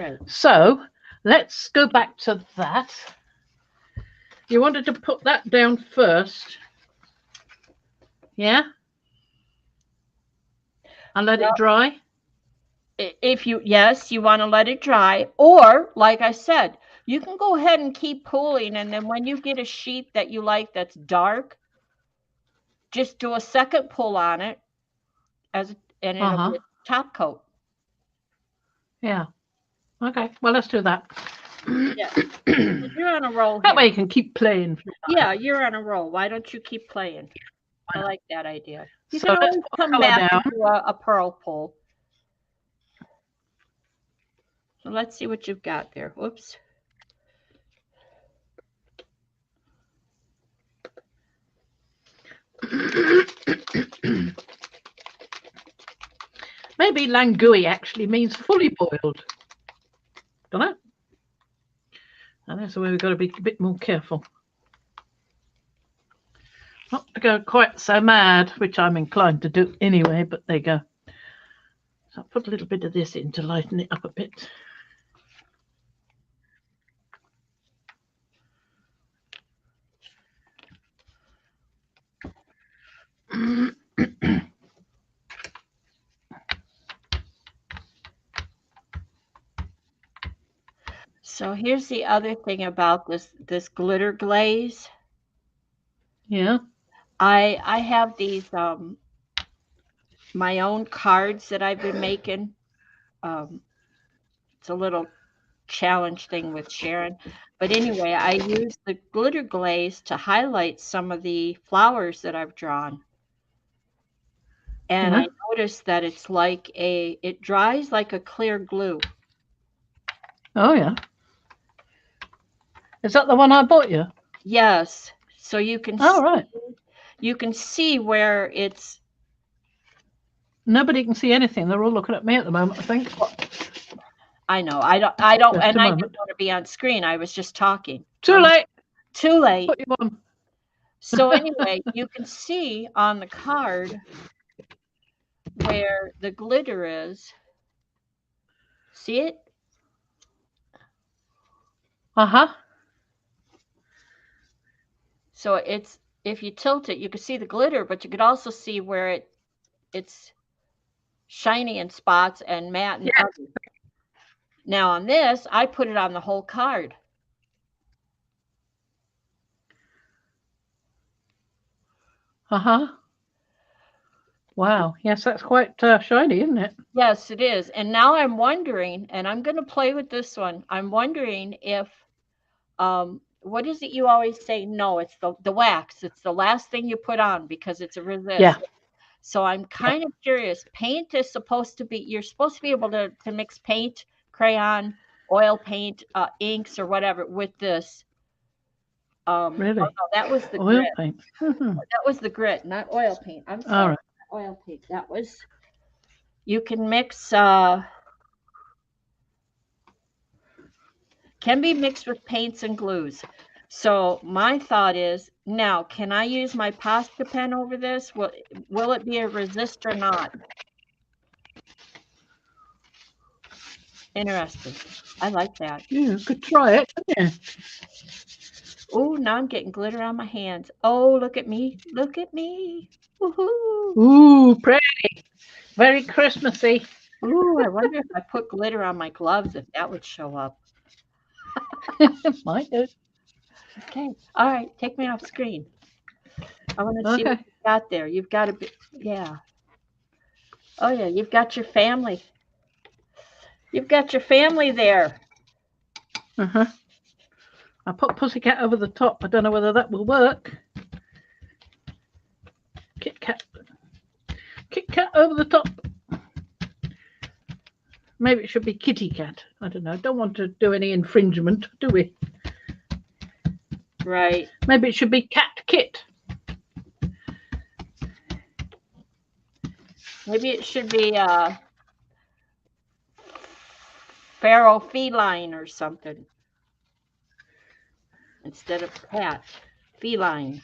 Right. So let's go back to that. You wanted to put that down first. Yeah? And let it dry? If yes, you want to let it dry. Or, like I said, you can go ahead and keep pulling. And then when you get a sheet that you like that's dark, just do a second pull on it and it'll be a top coat. Yeah. Okay. Well, let's do that. Yeah. You're on a roll here. That way you can keep playing. Yeah, you're on a roll. Why don't you keep playing? I like that idea. You So can always let's put come colour back down. and do a pearl pull. So let's see what you've got there. Whoops. Maybe langui actually means fully boiled. Don't it? And that's where we've got to be a bit more careful. Not to go quite so mad, which I'm inclined to do anyway, but there you go. So I'll put a little bit of this in to lighten it up a bit. So here's the other thing about this glitter glaze. Yeah. I have these my own cards that I've been making. It's a little challenge thing with Sharon. But anyway, I use the glitter glaze to highlight some of the flowers that I've drawn. And I noticed that it dries like a clear glue. Oh, yeah. Is that the one I bought you? Yes. So you can right. You can see where it's. Nobody can see anything. They're all looking at me at the moment, I think. I know. I don't Just and a I moment. didn't want to be on screen. I was just talking. Too late. Too late. Put you on. So anyway, you can see on the card where the glitter is. See it? So if you tilt it, you can see the glitter, but you could also see where it's shiny in spots and matte and ugly. Now on this, I put it on the whole card. Wow. Yes, that's quite shiny, isn't it? Yes, it is. And now I'm wondering, and I'm going to play with this one. I'm wondering if, what is it you always say? No, it's the wax. It's the last thing you put on because it's a resist. Yeah. So I'm kind of curious. Paint is supposed to be, you're supposed to be able to mix paint, crayon, oil paint, inks or whatever with this. Really? Oh, no, that was the oil grit. paint. That was the grit, not oil paint. I'm sorry. All right. Oil paint. That was, you can mix, can be mixed with paints and glues. So my thought is, now, can I use my Posca pen over this? Will it be a resist or not? Interesting. I like that. You could try it, couldn't you? Oh, now I'm getting glitter on my hands. Oh, look at me. Look at me. Woohoo. Ooh, pretty. Very Christmassy. Ooh, I wonder if I put glitter on my gloves, if that would show up. Might do. Okay. All right. Take me off screen. I want to see what you've got there. You've got a bit. Yeah. Oh, yeah. You've got your family. You've got your family there. I put Pussycat over the top. I don't know whether that will work. Kit Kat over the top. Maybe it should be Kitty Cat. I don't know. Don't want to do any infringement, do we? Right. Maybe it should be Cat Kit. Maybe it should be Pharaoh feline or something. Instead of cat. Feline.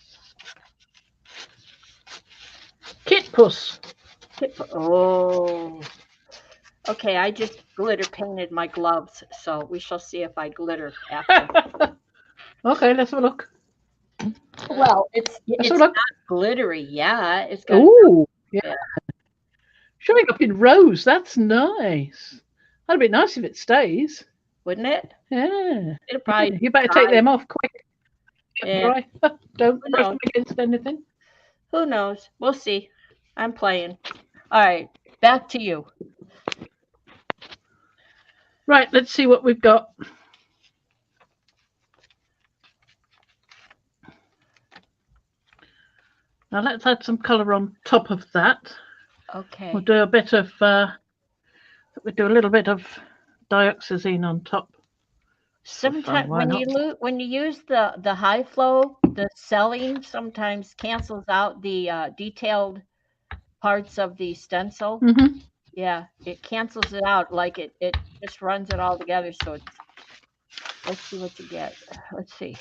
Kit Puss. Oh. Okay, I just glitter painted my gloves, so we shall see if I glitter after. Okay, let's have a look. Well, Let's have it's a look. not glittery yet. It's got Ooh, yeah. yeah, Showing up in rows. That's nice. That'd be nice if it stays. wouldn't it? Yeah. It'll Yeah. probably You better take dry. them off quick. Get Yeah, dry. Don't who brush knows? them against anything. Who knows? We'll see. I'm playing. All right, back to you. Right, let's see what we've got. Now let's add some colour on top of that. Okay. We'll do a bit of we'll do a little bit of dioxazine on top. Sometimes Why not? when you use the high flow, the selling sometimes cancels out the detailed parts of the stencil. Mm-hmm. Yeah, it cancels it out like it just runs it all together. So it's let's see what you get. Let's see.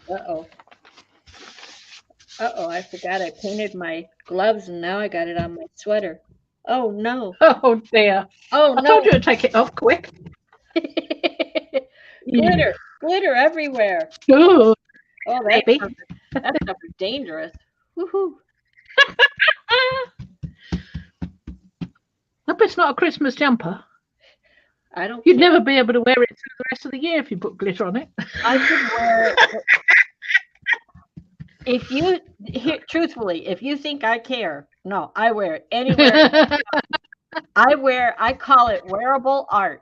Uh-oh. Uh-oh, I forgot I painted my gloves and now I got it on my sweater. Oh no. Oh dear. Oh I told no. you to take it off quick. Glitter. Glitter everywhere. Oh, Oh, baby. that stuff is dangerous. Woohoo. Hope it's not a Christmas jumper. I don't You'd care. never be able to wear it through the rest of the year if you put glitter on it. I could wear it. If you truthfully, if you think I care, no, I wear it anywhere. I call it wearable art.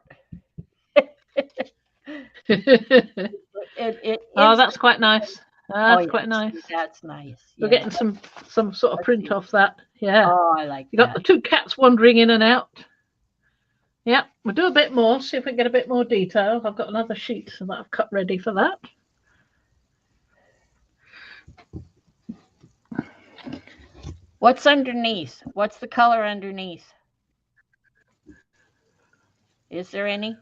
Oh, that's quite nice. That's yeah, quite nice. that's nice. We're Yeah. getting some sort of Let's print see. off that. Yeah. Oh, I like You got that. the two cats wandering in and out. Yeah, we'll do a bit more, see if we can get a bit more detail. I've got another sheet that I've cut ready for that. What's underneath? What's the color underneath? Is there any?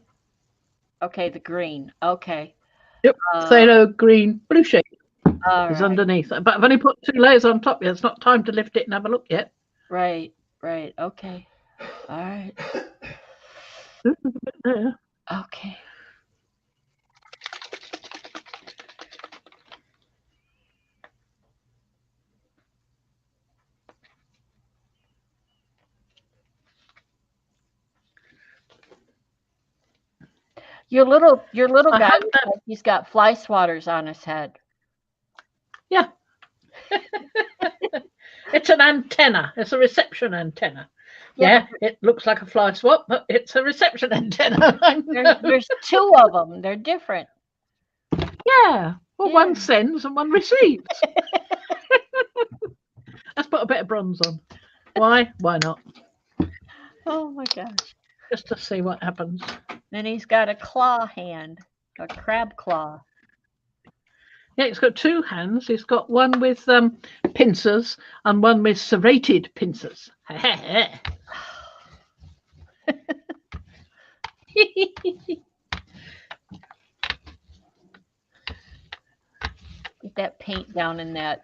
Okay, the green. Okay. Yep, phthalo green blue shade All is right. underneath. But I've only put 2 layers on top yet. It's not time to lift it and have a look yet. Right. Okay. All right. There's a bit there. Okay. Your little guy, he's got fly swatters on his head. Yeah. It's an antenna. It's a reception antenna. Yeah, it looks like a fly swat, but it's a reception antenna. There's 2 of them. They're different. Yeah. Well, one sends and one receives. Let's put a bit of bronze on. Why? Why not? Oh my gosh. Just to see what happens. Then he's got a claw hand, a crab claw. Yeah, he's got 2 hands. He's got one with pincers and one with serrated pincers. Get that paint down in that.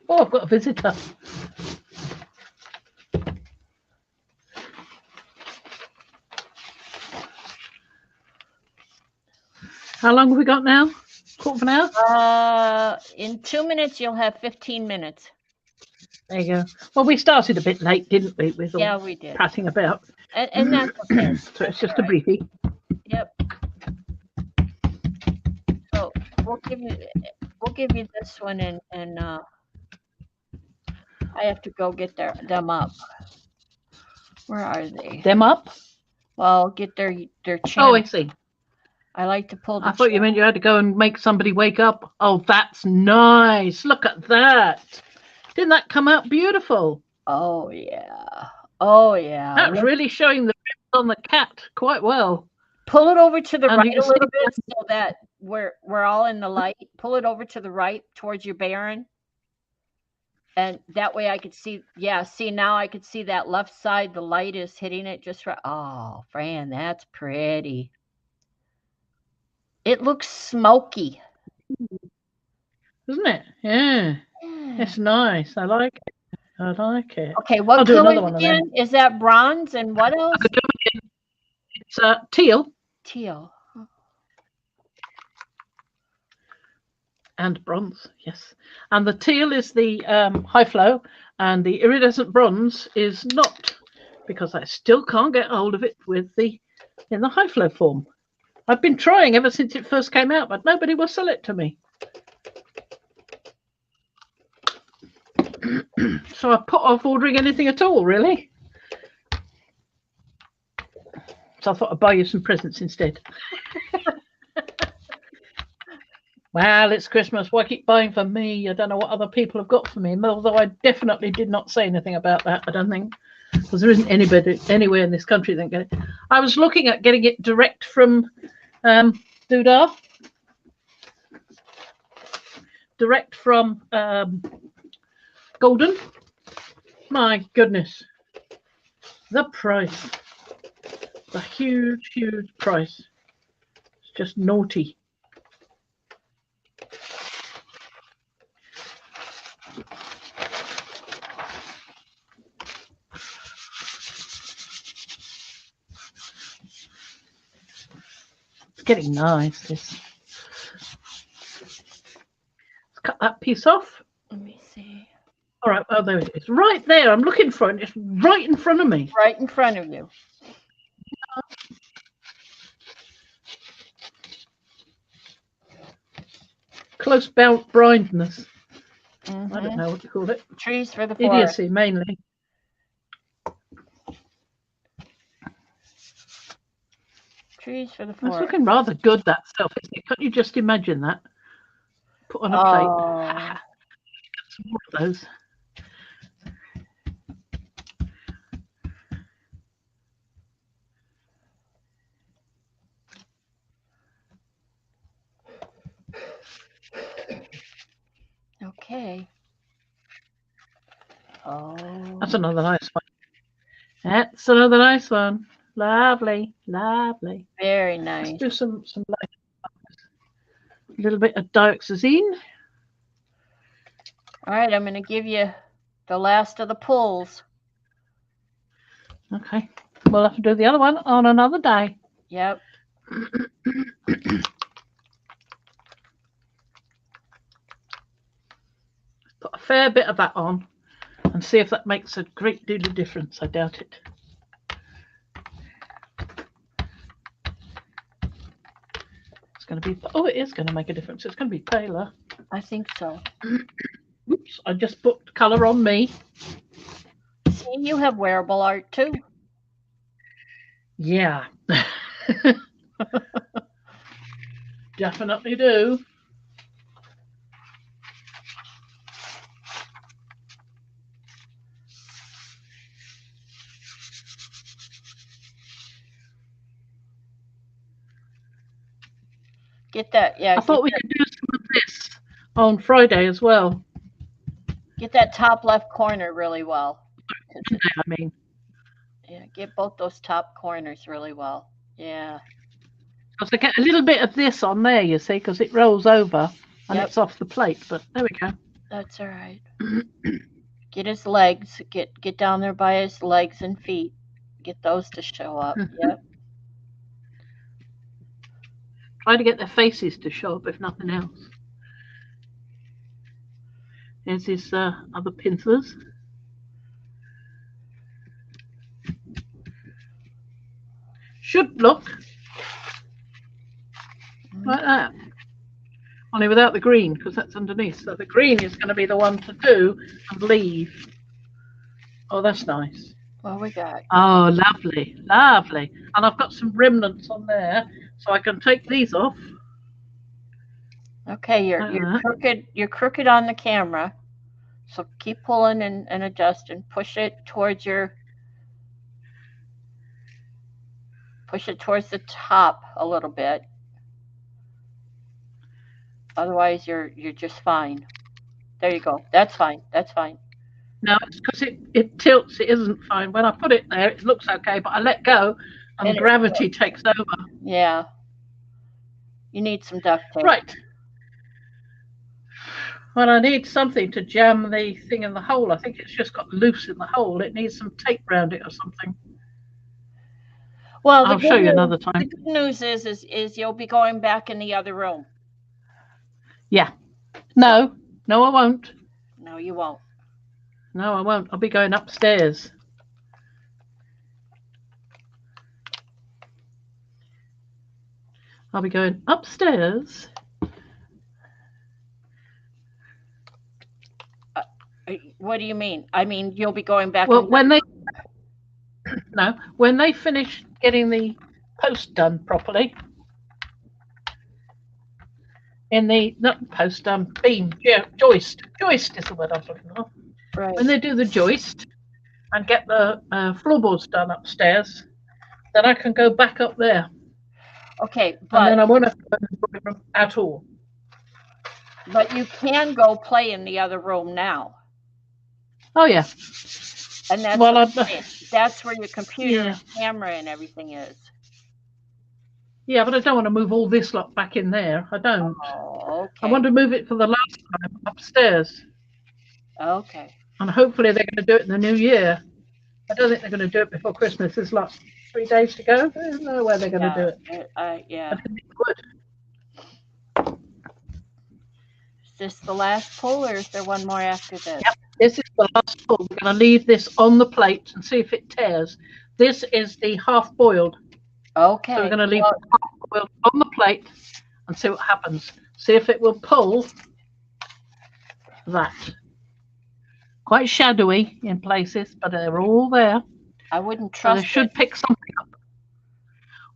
Oh, I've got a visitor. How long have we got now? Quarter of an hour? In 2 minutes, you'll have 15 minutes. There you go. Well, we started a bit late, didn't we? With all we did. prattling about. And that's okay. So it's just a briefie. Yep. So we'll give you this one, and I have to go get them up. Where are they? Them up? Well, get their chin. Oh, I see. I like to pull the I thought you meant you had to go and make somebody wake up. Oh, that's nice. Look at that. Didn't that come out beautiful? Oh, yeah. Oh yeah. That was really showing the rims on the cat quite well. Pull it over to the And you right can a see little bit so that we're all in the light. Pull it over to the right towards your Baron. And that way I could see, yeah, see now I could see that left side, the light is hitting it just right. Oh, Fran, that's pretty. It looks smoky. isn't it? Yeah. It's nice. I like it. I like it. Okay, I'll what do colors another one of them. again? Is that bronze and what I else? could do it. It's teal Teal. and bronze, yes. And the teal is the high flow, and the iridescent bronze is not, because I still can't get hold of it in the high flow form. I've been trying ever since it first came out, but nobody will sell it to me. So I put off ordering anything at all, really. So I thought I'd buy you some presents instead. Well, it's Christmas. Why keep buying for me? I don't know what other people have got for me. Although I definitely did not say anything about that, I don't think. Because there isn't anybody anywhere in this country that can get it. I was looking at getting it direct from Doodah. Direct from Golden. My goodness. The price. The huge, huge price. It's just naughty. It's getting nice. Let's cut that piece off. Let me see. All right, well, there it is. Right there. I'm looking for it. It's right in front of me. Right in front of you. Close blindness. I don't know what you call it. Trees for the forest. Idiocy, mainly. Trees for the forest. It's looking rather good, that stuff, isn't it? Can't you just imagine that? Put on a plate. Some more of those. Okay. Oh. That's another nice one. That's another nice one. Lovely, lovely. Very nice. Let's do some light. A little bit of dioxazine. All right, I'm going to give you the last of the pulls. Okay. We'll have to do the other one on another day. Yep. Put a fair bit of that on and see if that makes a great deal of difference. I doubt it. It's going to be, oh, it is going to make a difference. It's going to be paler. I think so. Oops, I just put colour on me. See, you have wearable art too. Yeah. Definitely do. Get that, yeah. I thought we could do some of this on Friday as well. Get that top left corner really well. I mean, yeah, get both those top corners really well. Yeah. Because I get a little bit of this on there, you see, because it rolls over and Yep. it's off the plate. But there we go. That's all right. Get his legs. Get down there by his legs and feet. Get those to show up. Yep. Try to get their faces to show up, if nothing else. There's his other pincers. Should look like that. Only without the green, because that's underneath. So the green is going to be the one to do and leave. Oh, that's nice. What we got? Oh, lovely, lovely. And I've got some remnants on there, so I can take these off. Okay, you're crooked. You're crooked on the camera, so keep pulling and adjusting. Push it towards your Push it towards the top a little bit. Otherwise, you're just fine. There you go. That's fine. That's fine. No, it's because it tilts. It isn't fine. When I put it there, it looks okay, but I let go and And gravity takes over. yeah, you need some duct tape. Right. Well, I need something to jam the thing in the hole. I think it's just got loose in the hole. It needs some tape around it or something. Well, I'll show you another the time. good news is you'll be going back in the other room. Yeah. No, no, I won't. No, you won't. No, I won't. I'll be going upstairs. I'll be going upstairs. What do you mean? I mean, you'll be going back. Well, when they finish getting the post done properly, in the not post beam, joist is the word I'm looking for. Right. When they do the joist and get the floorboards done upstairs, then I can go back up there. Okay, and then I won't have to go in the drawing room at all. But you can go play in the other room now. Oh yeah. And that's well, that's where your computer and camera and everything is. Yeah, but I don't want to move all this lot back in there. I don't. Oh, okay. I want to move it for the last time upstairs. Okay. And hopefully they're going to do it in the new year. I don't think they're going to do it before Christmas. There's like 3 days to go. I don't know where they're going to do it. Yeah. I think it would. Is this the last pull, or is there one more after this? Yep, this is the last pull. We're going to leave this on the plate and see if it tears. This is the half-boiled. Okay. So we're going to leave the half-boiled on the plate and see what happens. See if it will pull that. Quite shadowy in places, but they're all there. I wouldn't trust it. They should pick something up.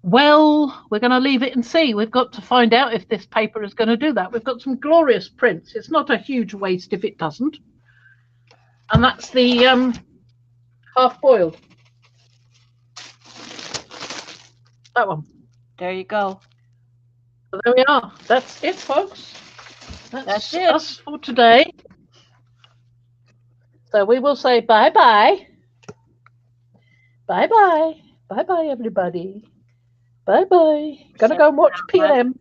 Well, we're going to leave it and see. We've got to find out if this paper is going to do that. We've got some glorious prints. It's not a huge waste if it doesn't. And that's the half-boiled. That one. There you go. So there we are. That's it, folks. That's it. Us for today. So we will say bye-bye. Bye-bye. Bye-bye, everybody. Bye-bye. Gonna go and watch PLM.